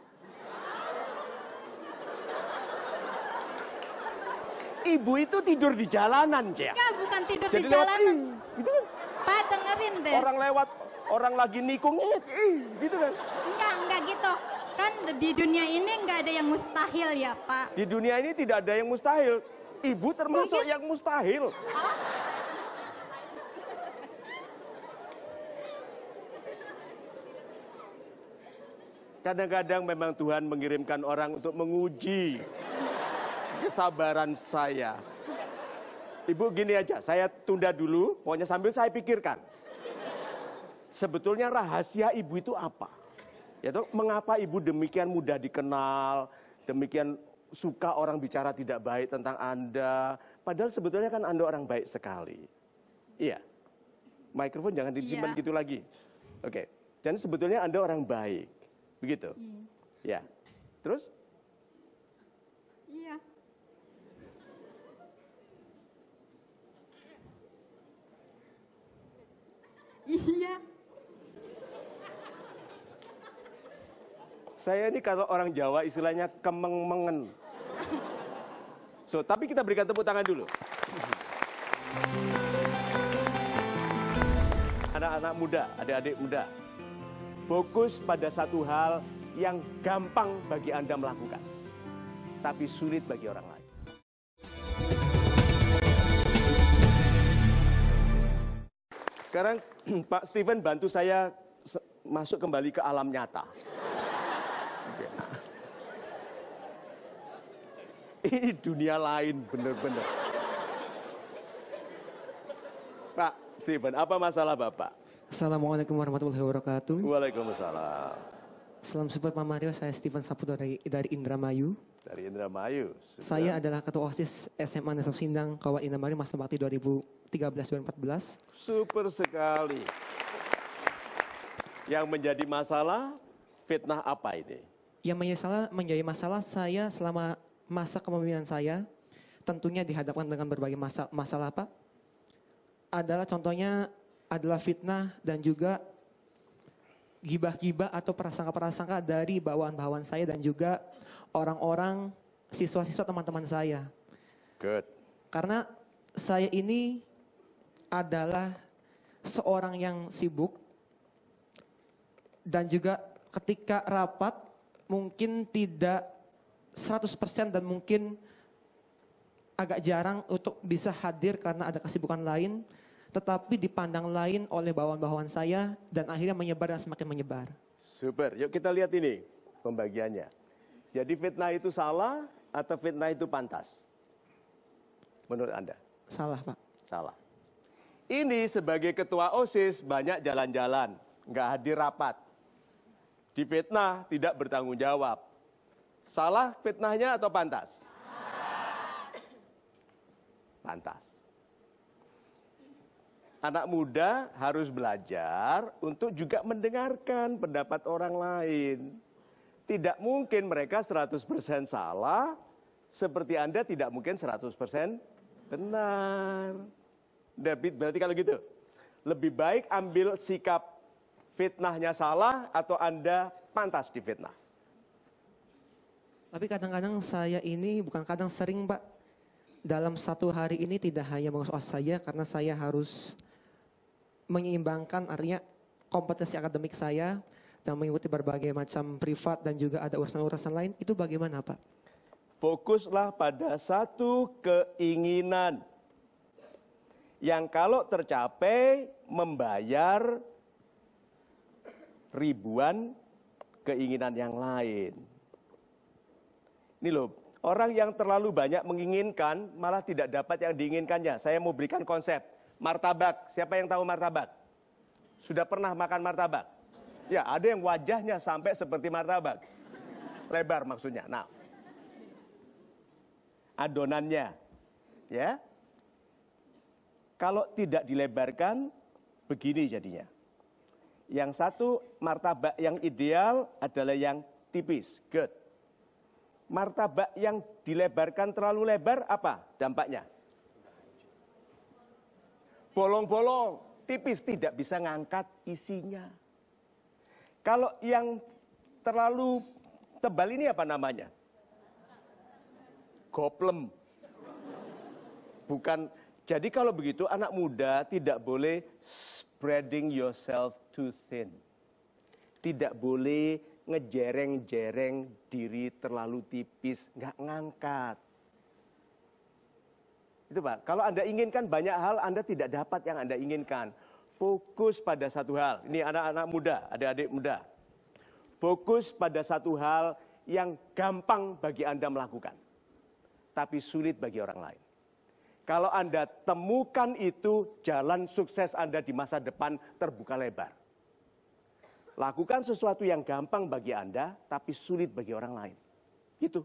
Ibu itu tidur di jalanan, ya? Enggak, bukan tidur Jadi di lewat, jalanan. gitu kan? Pak dengerin deh. Orang lewat, orang lagi nikung, gitu kan? Enggak gitu. Kan di dunia ini nggak ada yang mustahil ya Pak. Di dunia ini tidak ada yang mustahil. Ibu termasuk yang mustahil. Kadang-kadang memang Tuhan mengirimkan orang untuk menguji kesabaran saya. Ibu gini aja, saya tunda dulu, pokoknya sambil saya pikirkan. Sebetulnya rahasia ibu itu apa? Yaitu mengapa ibu demikian mudah dikenal, demikian suka orang bicara tidak baik tentang Anda. Padahal sebetulnya kan Anda orang baik sekali. Iya. Mikrofon jangan disimpan gitu lagi. Oke. Dan sebetulnya Anda orang baik. Begitu? Ya. Terus? Iya. Iya. Saya ini kalau orang Jawa istilahnya kemeng-mengen. So, tapi kita berikan tepuk tangan dulu. Anak-anak muda, adik-adik muda, fokus pada satu hal yang gampang bagi Anda melakukan, tapi sulit bagi orang lain. Sekarang Pak Steven bantu saya masuk kembali ke alam nyata. Ini dunia lain bener-bener. Pak Steven, apa masalah Bapak? Assalamualaikum warahmatullahi wabarakatuh. Waalaikumsalam. Salam support Pak Mario, saya Steven Saputo dari Indramayu. Dari Indramayu. Saya adalah Ketua OSIS SMA Negeri Sindang Kabupaten Indramayu masa bakti 2013-2014. Super sekali. Yang menjadi masalah, fitnah apa ini? Yang menjadi masalah saya selama masa kepemimpinan saya, tentunya dihadapkan dengan berbagai masalah Pak. Adalah contohnya adalah fitnah dan juga gibah-gibah atau prasangka-prasangka dari bawahan-bawahan saya dan juga orang-orang siswa-siswa teman-teman saya. Good. Karena saya ini adalah seorang yang sibuk dan juga ketika rapat mungkin tidak 100% dan mungkin agak jarang untuk bisa hadir karena ada kesibukan lain, tetapi dipandang lain oleh bawahan-bawahan saya dan akhirnya menyebar dan semakin menyebar. Super, yuk kita lihat ini pembagiannya. Jadi fitnah itu salah atau fitnah itu pantas? Menurut Anda? Salah Pak. Salah. Ini sebagai ketua OSIS banyak jalan-jalan, nggak hadir rapat. Difitnah tidak bertanggung jawab. Salah fitnahnya atau pantas? Pantas. anak muda harus belajar untuk juga mendengarkan pendapat orang lain. Tidak mungkin mereka 100% salah, seperti Anda tidak mungkin 100% benar. Berarti kalau gitu, lebih baik ambil sikap fitnahnya salah atau Anda pantas difitnah. Tapi kadang-kadang saya ini, bukan kadang sering Pak, dalam satu hari ini tidak hanya menguasai saya karena saya harus menyeimbangkan artinya kompetensi akademik saya dan mengikuti berbagai macam privat dan juga ada urusan-urusan lain. Itu bagaimana Pak? Fokuslah pada satu keinginan yang kalau tercapai membayar ribuan keinginan yang lain. Ini loh, orang yang terlalu banyak menginginkan malah tidak dapat yang diinginkannya. Saya mau berikan konsep martabak. Siapa yang tahu martabak? Sudah pernah makan martabak? Ya, ada yang wajahnya sampai seperti martabak. Lebar maksudnya. Nah, adonannya, ya. Kalau tidak dilebarkan, begini jadinya. Yang satu, martabak yang ideal adalah yang tipis, good. Martabak yang dilebarkan terlalu lebar, apa dampaknya? Bolong-bolong, tipis, tidak bisa ngangkat isinya. Kalau yang terlalu tebal ini apa namanya? Goplem. Bukan. Jadi kalau begitu anak muda tidak boleh spreading yourself too thin. Tidak boleh ngejereng-jereng diri terlalu tipis, nggak ngangkat. Itu Pak, kalau Anda inginkan banyak hal, Anda tidak dapat yang Anda inginkan. Fokus pada satu hal. Ini anak-anak muda, adik-adik muda. Fokus pada satu hal yang gampang bagi Anda melakukan. Tapi sulit bagi orang lain. Kalau Anda temukan itu, jalan sukses Anda di masa depan terbuka lebar. Lakukan sesuatu yang gampang bagi Anda, tapi sulit bagi orang lain. Itu.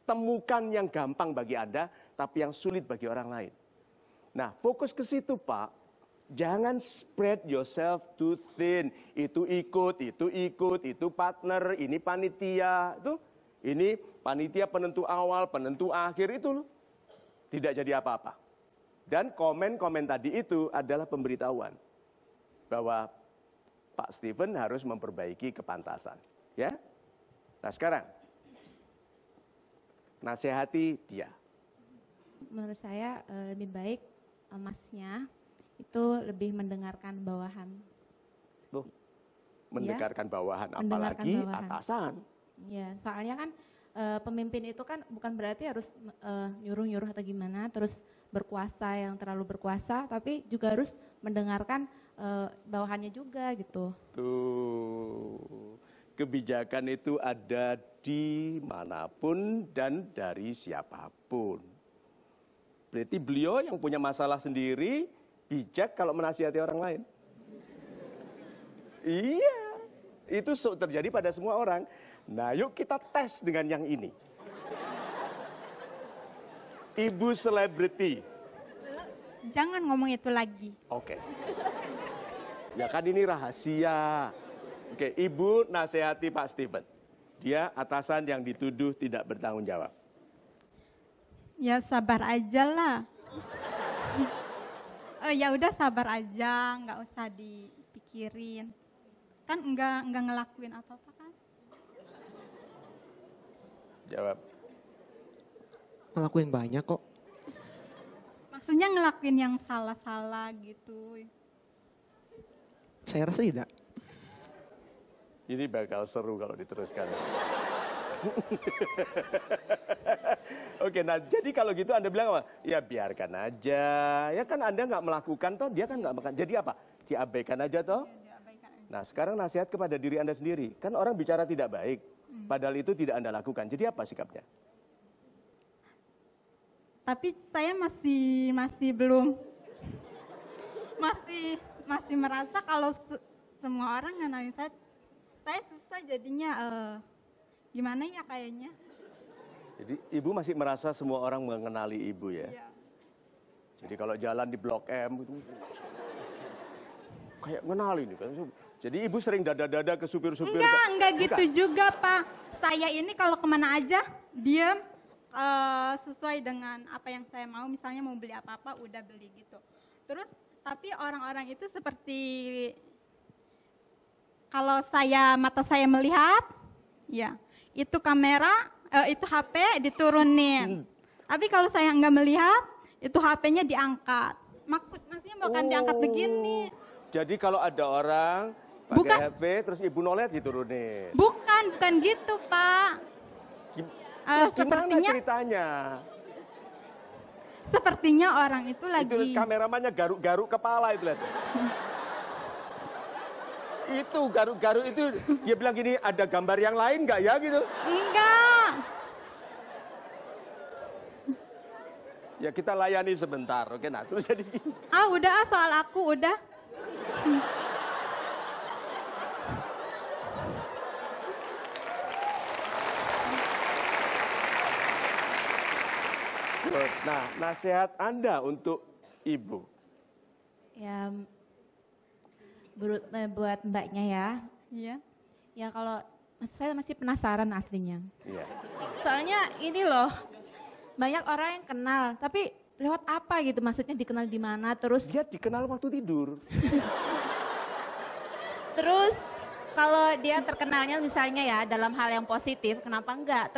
Temukan yang gampang bagi Anda, tapi yang sulit bagi orang lain. Nah, fokus ke situ Pak. Jangan spread yourself too thin. Itu ikut, itu partner, ini panitia. Ini panitia penentu awal, penentu akhir, itu loh. Tidak jadi apa-apa. Dan komen-komen tadi itu adalah pemberitahuan bahwa Pak Steven harus memperbaiki kepantasan. Ya. Nah sekarang, nasihati dia. Menurut saya lebih baik masnya itu lebih mendengarkan bawahan. Loh, mendengarkan bawahan, Mendengarkan apalagi bawahan. atasan. Ya, soalnya kan pemimpin itu kan bukan berarti harus nyuruh-nyuruh atau gimana, terus berkuasa yang terlalu berkuasa, tapi juga harus mendengarkan bawahannya juga gitu. Tuh, kebijakan itu ada di manapun dan dari siapapun. Berarti beliau yang punya masalah sendiri, bijak kalau menasihati orang lain. Iya, itu terjadi pada semua orang. Nah, yuk kita tes dengan yang ini. Ibu selebriti. Jangan ngomong itu lagi. Oke. Ya kan ini rahasia. Oke, Ibu nasihati Pak Steven. Dia atasan yang dituduh tidak bertanggung jawab. Ya sabar aja lah. Ya udah sabar aja, nggak usah dipikirin. Kan enggak ngelakuin apa-apa kan? Jawab. Ngelakuin banyak kok. Maksudnya ngelakuin yang salah-salah gitu. Saya rasa tidak. Ini bakal seru kalau diteruskan. Oke, nah jadi kalau gitu Anda bilang apa? Ya biarkan aja. Ya kan Anda nggak melakukan toh, dia kan nggak makan. Jadi apa? Diabaikan aja toh. Nah sekarang nasihat kepada diri Anda sendiri. Kan orang bicara tidak baik. Padahal itu tidak Anda lakukan. Jadi apa sikapnya? Tapi saya masih belum masih merasa kalau semua orang ngenalin saya susah jadinya gimana ya kayaknya. Jadi Ibu masih merasa semua orang mengenali Ibu ya? Iya. Jadi kalau jalan di Blok M itu kayak kenal ini kan. Jadi ibu sering dada-dada ke supir-supir. Enggak gitu juga Pak. Saya ini kalau kemana aja diem sesuai dengan apa yang saya mau. Misalnya mau beli apa-apa udah beli gitu. Terus tapi orang-orang itu seperti kalau mata saya melihat, ya itu kamera, itu HP diturunin. Tapi kalau saya nggak melihat, itu HP-nya diangkat. Maksudnya bukan diangkat begini. Jadi kalau ada orang pakai HP, terus ibu noleh diturunin. Bukan gitu Pak. Terus gimana Sepertinya ceritanya? Sepertinya orang itu lagi. Itu kameramannya garuk-garuk kepala itu lihat. Itu garuk-garuk itu dia bilang gini, ada gambar yang lain nggak ya gitu? Enggak. Ya kita layani sebentar, oke? Nah terus jadi gini. Udah soal aku udah. Nah, nasihat Anda untuk ibu. Ya, buat mbaknya ya. Iya. Ya kalau saya masih penasaran aslinya. Iya. Soalnya ini loh, banyak orang yang kenal, tapi lewat apa gitu? Maksudnya dikenal di mana? Terus Dia dikenal waktu tidur. Terus kalau dia terkenalnya misalnya ya dalam hal yang positif, kenapa enggak?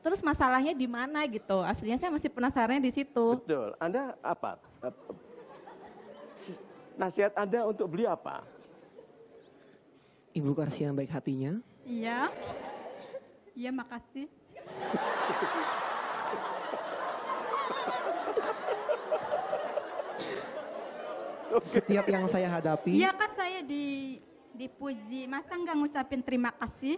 Terus masalahnya di mana gitu? Aslinya saya masih penasarannya di situ. Betul. Anda apa? Nasihat Anda untuk beliau apa? Ibu Karsia yang baik hatinya. Iya. Iya, makasih. Setiap yang saya hadapi, Iya kan saya dipuji, masa nggak ngucapin terima kasih?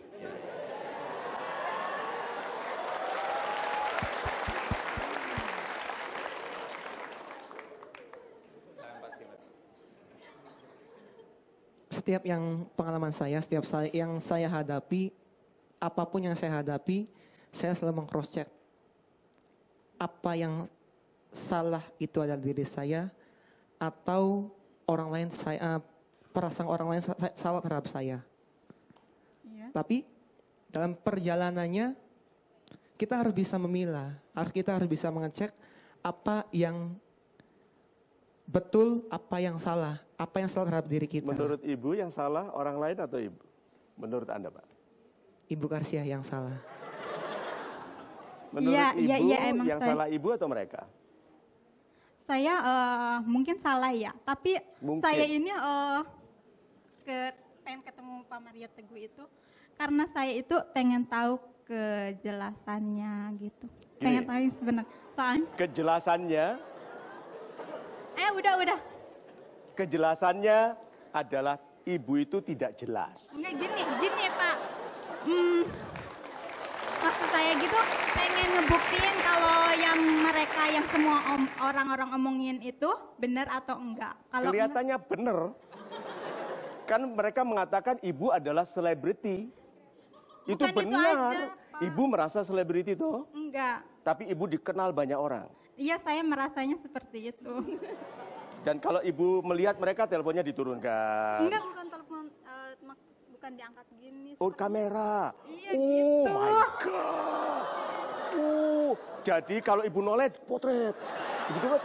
setiap yang pengalaman saya, yang saya hadapi, apapun yang saya hadapi, saya selalu meng-cross check apa yang salah itu adalah diri saya atau orang lain perasaan orang lain salah terhadap saya. Iya. Tapi dalam perjalanannya kita harus bisa memilah, kita harus bisa mengecek apa yang betul, apa yang salah terhadap diri kita. Menurut ibu yang salah orang lain atau ibu? Menurut Anda, Pak? Ibu Karsia yang salah. Menurut Iya, ibu emang yang salah ibu atau mereka? Saya mungkin salah ya, tapi Mungkin. saya ini pengen ketemu Pak Mario Teguh itu karena saya itu pengen tahu kejelasannya gitu. Pengen tahu yang sebenarnya. Soalnya Kejelasannya, udah. kejelasannya adalah ibu itu tidak jelas. Enggak gini Pak. Maksud saya gitu pengen ngebuktiin kalau yang mereka yang semua orang-orang omongin itu benar atau enggak. Kalau Kelihatannya benar. Kan mereka mengatakan ibu adalah selebriti. Itu Bukan itu benar. aja, Pak. Ibu merasa selebriti toh, enggak. tapi ibu dikenal banyak orang. Iya, saya merasanya seperti itu. Dan kalau ibu melihat mereka teleponnya diturunkan. Enggak, bukan telepon, bukan diangkat gini. Oh, kamera. Iya, Oh gitu. my God. Jadi kalau ibu noleh potret. Begitu kan?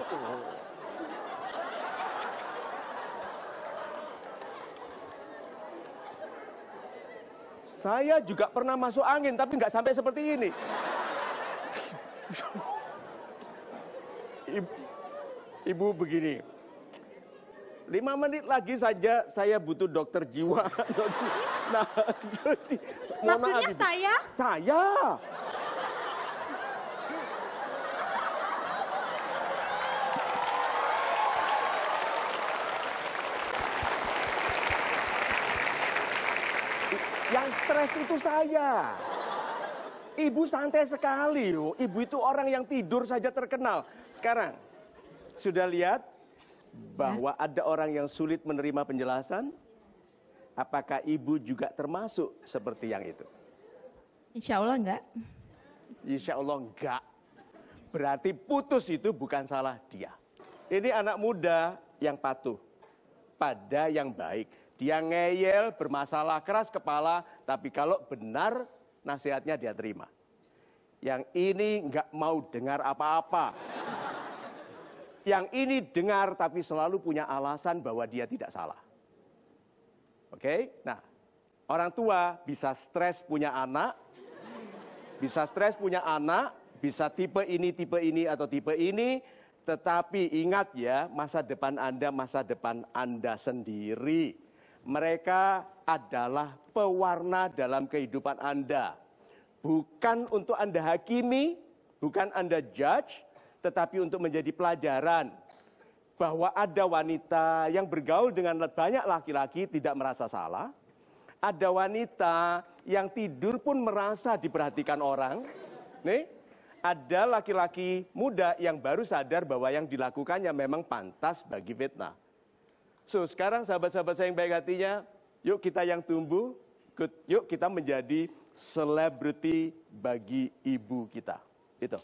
Saya juga pernah masuk angin, tapi nggak sampai seperti ini. Ibu begini, 5 menit lagi saja saya butuh dokter jiwa. Nah, jadi, mohon maaf, Maksudnya Ibu. saya? Saya. Yang stres itu saya. Ibu santai sekali loh. Ibu itu orang yang tidur saja terkenal. Sekarang, sudah lihat bahwa ada orang yang sulit menerima penjelasan? Apakah ibu juga termasuk seperti yang itu? Insya Allah enggak. Insya Allah enggak. Berarti putus itu bukan salah dia. Ini anak muda yang patuh pada yang baik. Dia ngeyel, bermasalah, keras kepala, tapi kalau benar nasihatnya dia terima. Yang ini nggak mau dengar apa-apa. Yang ini dengar tapi selalu punya alasan bahwa dia tidak salah. Oke? Nah, orang tua bisa stres punya anak, bisa tipe ini atau tipe ini, tetapi ingat ya, masa depan Anda sendiri. Mereka adalah pewarna dalam kehidupan Anda. Bukan untuk Anda hakimi, bukan Anda judge, tetapi untuk menjadi pelajaran bahwa ada wanita yang bergaul dengan banyak laki-laki tidak merasa salah. Ada wanita yang tidur pun merasa diperhatikan orang. Nih, ada laki-laki muda yang baru sadar bahwa yang dilakukannya memang pantas bagi fitnah. So, sekarang sahabat-sahabat saya yang baik hatinya, yuk kita yang tumbuh, yuk kita menjadi selebriti bagi ibu kita. Itu.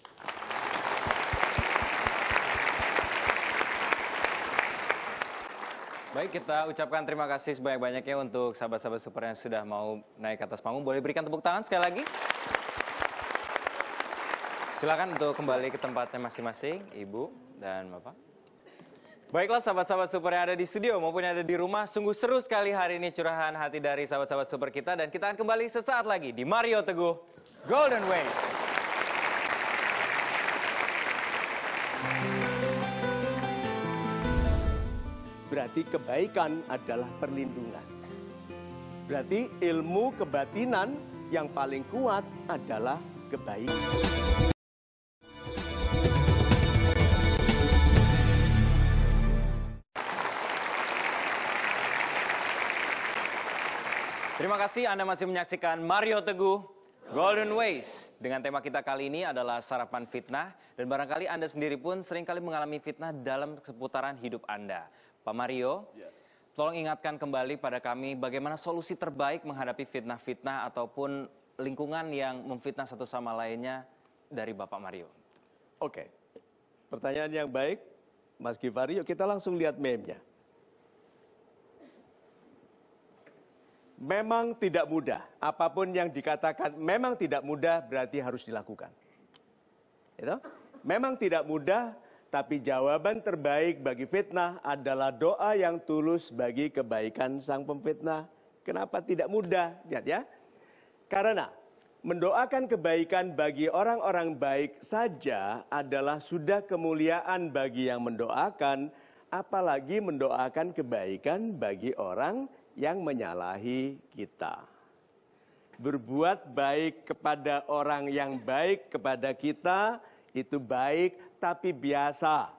Baik, kita ucapkan terima kasih sebanyak-banyaknya untuk sahabat-sahabat super yang sudah mau naik ke atas panggung. Boleh berikan tepuk tangan sekali lagi? Silakan untuk kembali ke tempatnya masing-masing, Ibu dan Bapak. Baiklah sahabat-sahabat super yang ada di studio maupun yang ada di rumah, sungguh seru sekali hari ini curahan hati dari sahabat-sahabat super kita. Dan kita akan kembali sesaat lagi di Mario Teguh Golden Ways. Berarti kebaikan adalah perlindungan. Berarti ilmu kebatinan yang paling kuat adalah kebaikan. Terima kasih Anda masih menyaksikan Mario Teguh Golden Ways. Dengan tema kita kali ini adalah sarapan fitnah. Dan barangkali Anda sendiri pun seringkali mengalami fitnah dalam seputaran hidup Anda. Pak Mario, tolong ingatkan kembali pada kami bagaimana solusi terbaik menghadapi fitnah-fitnah ataupun lingkungan yang memfitnah satu sama lainnya dari Bapak Mario. Oke, pertanyaan yang baik, Mas Givari, yuk kita langsung lihat meme-nya. Memang tidak mudah, apapun yang dikatakan memang tidak mudah berarti harus dilakukan. Itu? Memang tidak mudah, tapi jawaban terbaik bagi fitnah adalah doa yang tulus bagi kebaikan sang pemfitnah. Kenapa tidak mudah? Lihat ya. Karena mendoakan kebaikan bagi orang-orang baik saja adalah sudah kemuliaan bagi yang mendoakan, apalagi mendoakan kebaikan bagi orang yang menyalahi kita. Berbuat baik kepada orang yang baik kepada kita, itu baik tapi biasa.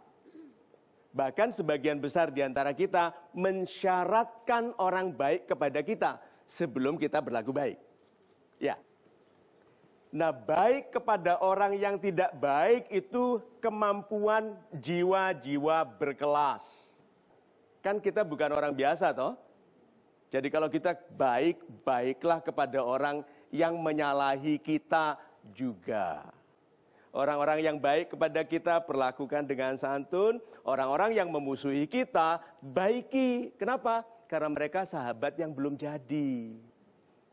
Bahkan sebagian besar di antara kita mensyaratkan orang baik kepada kita sebelum kita berlaku baik. Ya. Nah, baik kepada orang yang tidak baik itu kemampuan jiwa-jiwa berkelas. Kan kita bukan orang biasa toh? Jadi kalau kita baik, baiklah kepada orang yang menyalahi kita juga. Orang-orang yang baik kepada kita perlakukan dengan santun. Orang-orang yang memusuhi kita baiki. Kenapa? Karena mereka sahabat yang belum jadi.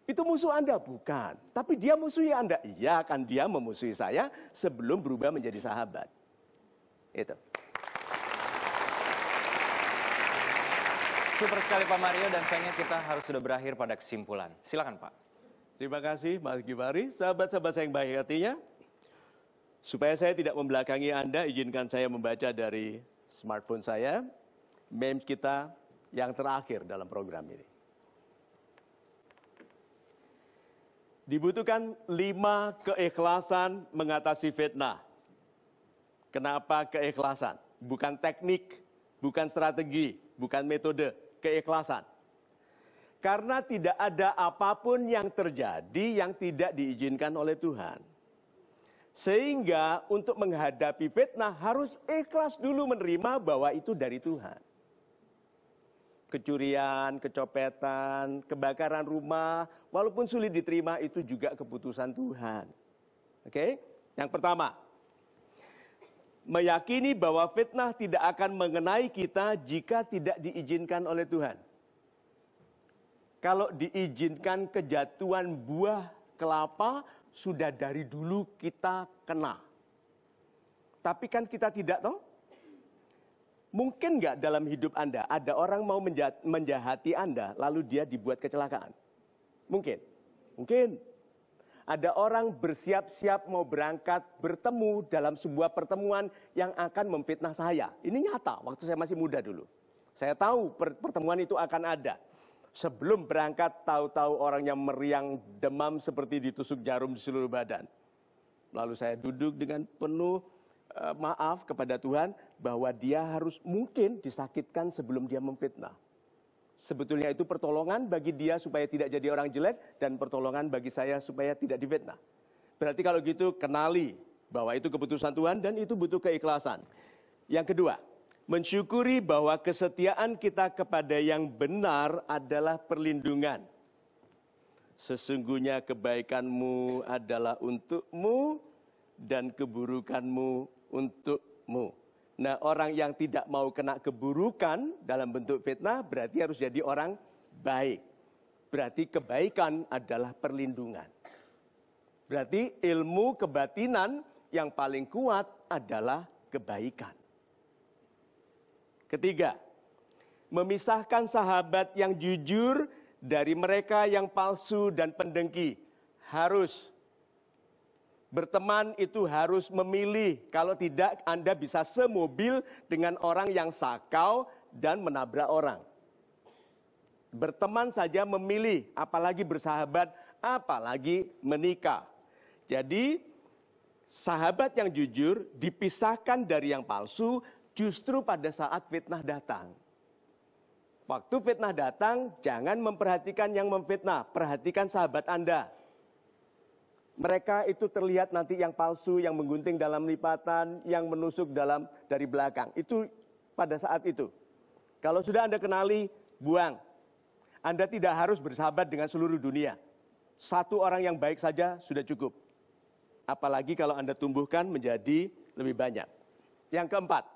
Itu musuh Anda? Bukan. Tapi dia musuhi Anda? Iya, kan dia memusuhi saya sebelum berubah menjadi sahabat. Itu. Super sekali Pak Mario dan sayangnya kita harus sudah berakhir pada kesimpulan. Silakan Pak. Terima kasih Mas Givari. Sahabat-sahabat saya yang baik hatinya. Supaya saya tidak membelakangi Anda, izinkan saya membaca dari smartphone saya. Memes kita yang terakhir dalam program ini. Dibutuhkan 5 keikhlasan mengatasi fitnah. Kenapa keikhlasan? Bukan teknik, bukan strategi, bukan metode, keikhlasan. Karena tidak ada apapun yang terjadi yang tidak diizinkan oleh Tuhan. Sehingga untuk menghadapi fitnah harus ikhlas dulu menerima bahwa itu dari Tuhan. Kecurian, kecopetan, kebakaran rumah, walaupun sulit diterima itu juga keputusan Tuhan. Oke? Yang pertama, Meyakini bahwa fitnah tidak akan mengenai kita jika tidak diizinkan oleh Tuhan. Kalau diizinkan kejatuhan buah kelapa, sudah dari dulu kita kena. Tapi kan kita tidak tahu. Mungkin nggak dalam hidup Anda ada orang mau menjahati Anda, lalu dia dibuat kecelakaan? Mungkin. Mungkin. Ada orang bersiap-siap mau berangkat bertemu dalam sebuah pertemuan yang akan memfitnah saya. Ini nyata, waktu saya masih muda dulu. Saya tahu pertemuan itu akan ada. Sebelum berangkat, tahu-tahu orangnya meriang, demam seperti ditusuk jarum di seluruh badan. Lalu saya duduk dengan penuh maaf kepada Tuhan bahwa dia harus mungkin disakitkan sebelum dia memfitnah. Sebetulnya itu pertolongan bagi dia supaya tidak jadi orang jelek dan pertolongan bagi saya supaya tidak difitnah. Berarti kalau gitu kenali bahwa itu keputusan Tuhan dan itu butuh keikhlasan. Yang kedua, mensyukuri bahwa kesetiaan kita kepada yang benar adalah perlindungan. Sesungguhnya kebaikanmu adalah untukmu dan keburukanmu untukmu. Nah, orang yang tidak mau kena keburukan dalam bentuk fitnah berarti harus jadi orang baik. Berarti kebaikan adalah perlindungan. Berarti ilmu kebatinan yang paling kuat adalah kebaikan. Ketiga, memisahkan sahabat yang jujur dari mereka yang palsu dan pendengki. Harus. Berteman itu harus memilih, kalau tidak Anda bisa semobil dengan orang yang sakau dan menabrak orang. Berteman saja memilih, apalagi bersahabat, apalagi menikah. Jadi sahabat yang jujur dipisahkan dari yang palsu justru pada saat fitnah datang. Waktu fitnah datang, jangan memperhatikan yang memfitnah, perhatikan sahabat Anda. Mereka itu terlihat nanti yang palsu, yang menggunting dalam lipatan, yang menusuk dari belakang. Itu pada saat itu. Kalau sudah Anda kenali, buang. Anda tidak harus bersahabat dengan seluruh dunia. Satu orang yang baik saja sudah cukup. Apalagi kalau Anda tumbuhkan menjadi lebih banyak. Yang keempat,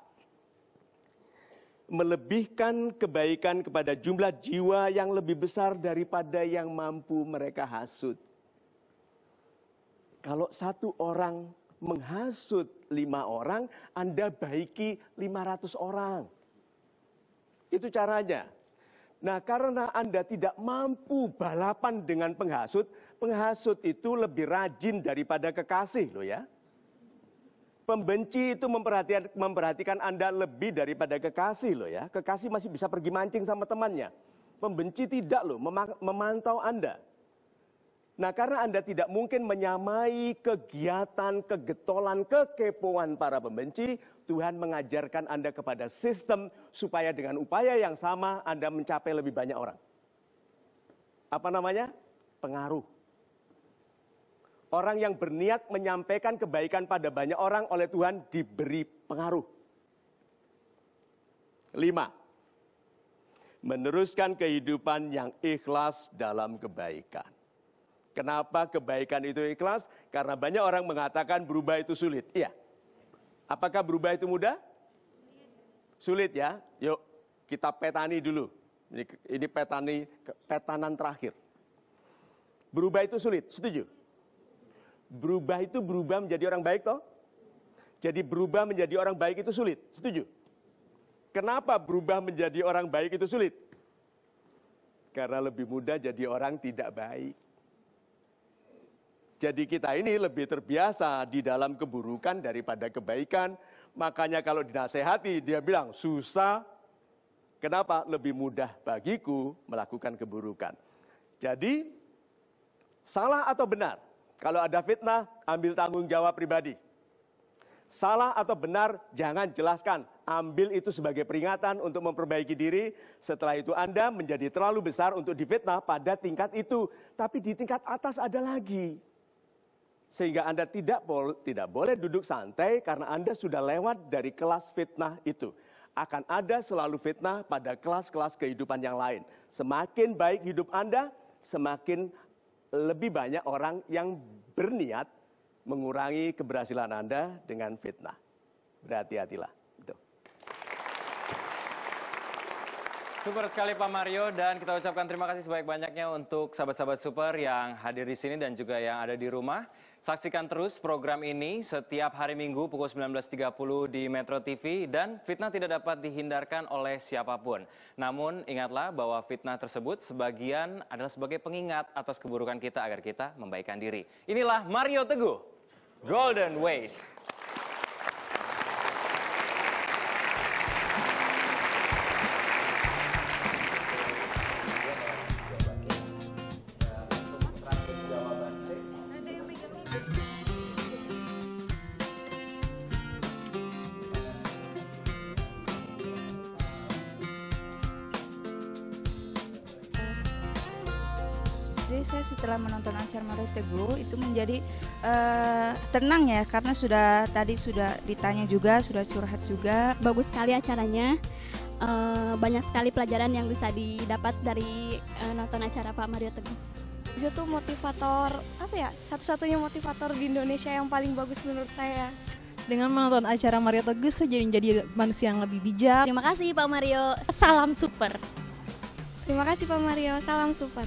melebihkan kebaikan kepada jumlah jiwa yang lebih besar daripada yang mampu mereka hasut. Kalau satu orang menghasut 5 orang, Anda baiki 500 orang. Itu caranya. Nah, karena Anda tidak mampu balapan dengan penghasut, penghasut itu lebih rajin daripada kekasih loh ya. Pembenci itu memperhatikan Anda lebih daripada kekasih loh ya. Kekasih masih bisa pergi mancing sama temannya. Pembenci tidak loh, memantau Anda. Nah, karena Anda tidak mungkin menyamai kegiatan, kegetolan, kekepoan para pembenci, Tuhan mengajarkan Anda kepada sistem supaya dengan upaya yang sama Anda mencapai lebih banyak orang. Apa namanya? Pengaruh. Orang yang berniat menyampaikan kebaikan pada banyak orang oleh Tuhan diberi pengaruh. 5. Meneruskan kehidupan yang ikhlas dalam kebaikan. Kenapa kebaikan itu ikhlas? Karena banyak orang mengatakan berubah itu sulit. Iya. Apakah berubah itu mudah? Sulit ya. Yuk kita petani dulu. Ini petanan terakhir. Berubah itu sulit, setuju? Berubah itu berubah menjadi orang baik toh? Jadi berubah menjadi orang baik itu sulit, setuju? Kenapa berubah menjadi orang baik itu sulit? Karena lebih mudah jadi orang tidak baik. Jadi kita ini lebih terbiasa di dalam keburukan daripada kebaikan. Makanya kalau dinasehati dia bilang susah. Kenapa? Lebih mudah bagiku melakukan keburukan. Jadi salah atau benar? Kalau ada fitnah, ambil tanggung jawab pribadi. Salah atau benar, jangan jelaskan. Ambil itu sebagai peringatan untuk memperbaiki diri. Setelah itu Anda menjadi terlalu besar untuk difitnah pada tingkat itu. Tapi di tingkat atas ada lagi. Sehingga Anda tidak boleh duduk santai karena Anda sudah lewat dari kelas fitnah itu. Akan ada selalu fitnah pada kelas-kelas kehidupan yang lain. Semakin baik hidup Anda, semakin lebih banyak orang yang berniat mengurangi keberhasilan Anda dengan fitnah. berhati-hatilah. Gitu. Super sekali Pak Mario, dan kita ucapkan terima kasih sebanyak-banyaknya untuk sahabat-sahabat Super yang hadir di sini dan juga yang ada di rumah. Saksikan terus program ini setiap hari Minggu pukul 19.30 di Metro TV, dan fitnah tidak dapat dihindarkan oleh siapapun. Namun ingatlah bahwa fitnah tersebut sebagian adalah sebagai pengingat atas keburukan kita agar kita membaikkan diri. Inilah Mario Teguh, Golden Ways. Jadi saya setelah menonton acara Mario Teguh itu menjadi tenang ya, karena tadi sudah ditanya juga, sudah curhat juga. Bagus sekali acaranya, banyak sekali pelajaran yang bisa didapat dari nonton acara Pak Mario Teguh. Dia tuh motivator, satu-satunya motivator di Indonesia yang paling bagus menurut saya. Dengan menonton acara Mario Teguh, saya jadi manusia yang lebih bijak. Terima kasih Pak Mario, salam super. Terima kasih Pak Mario, salam super.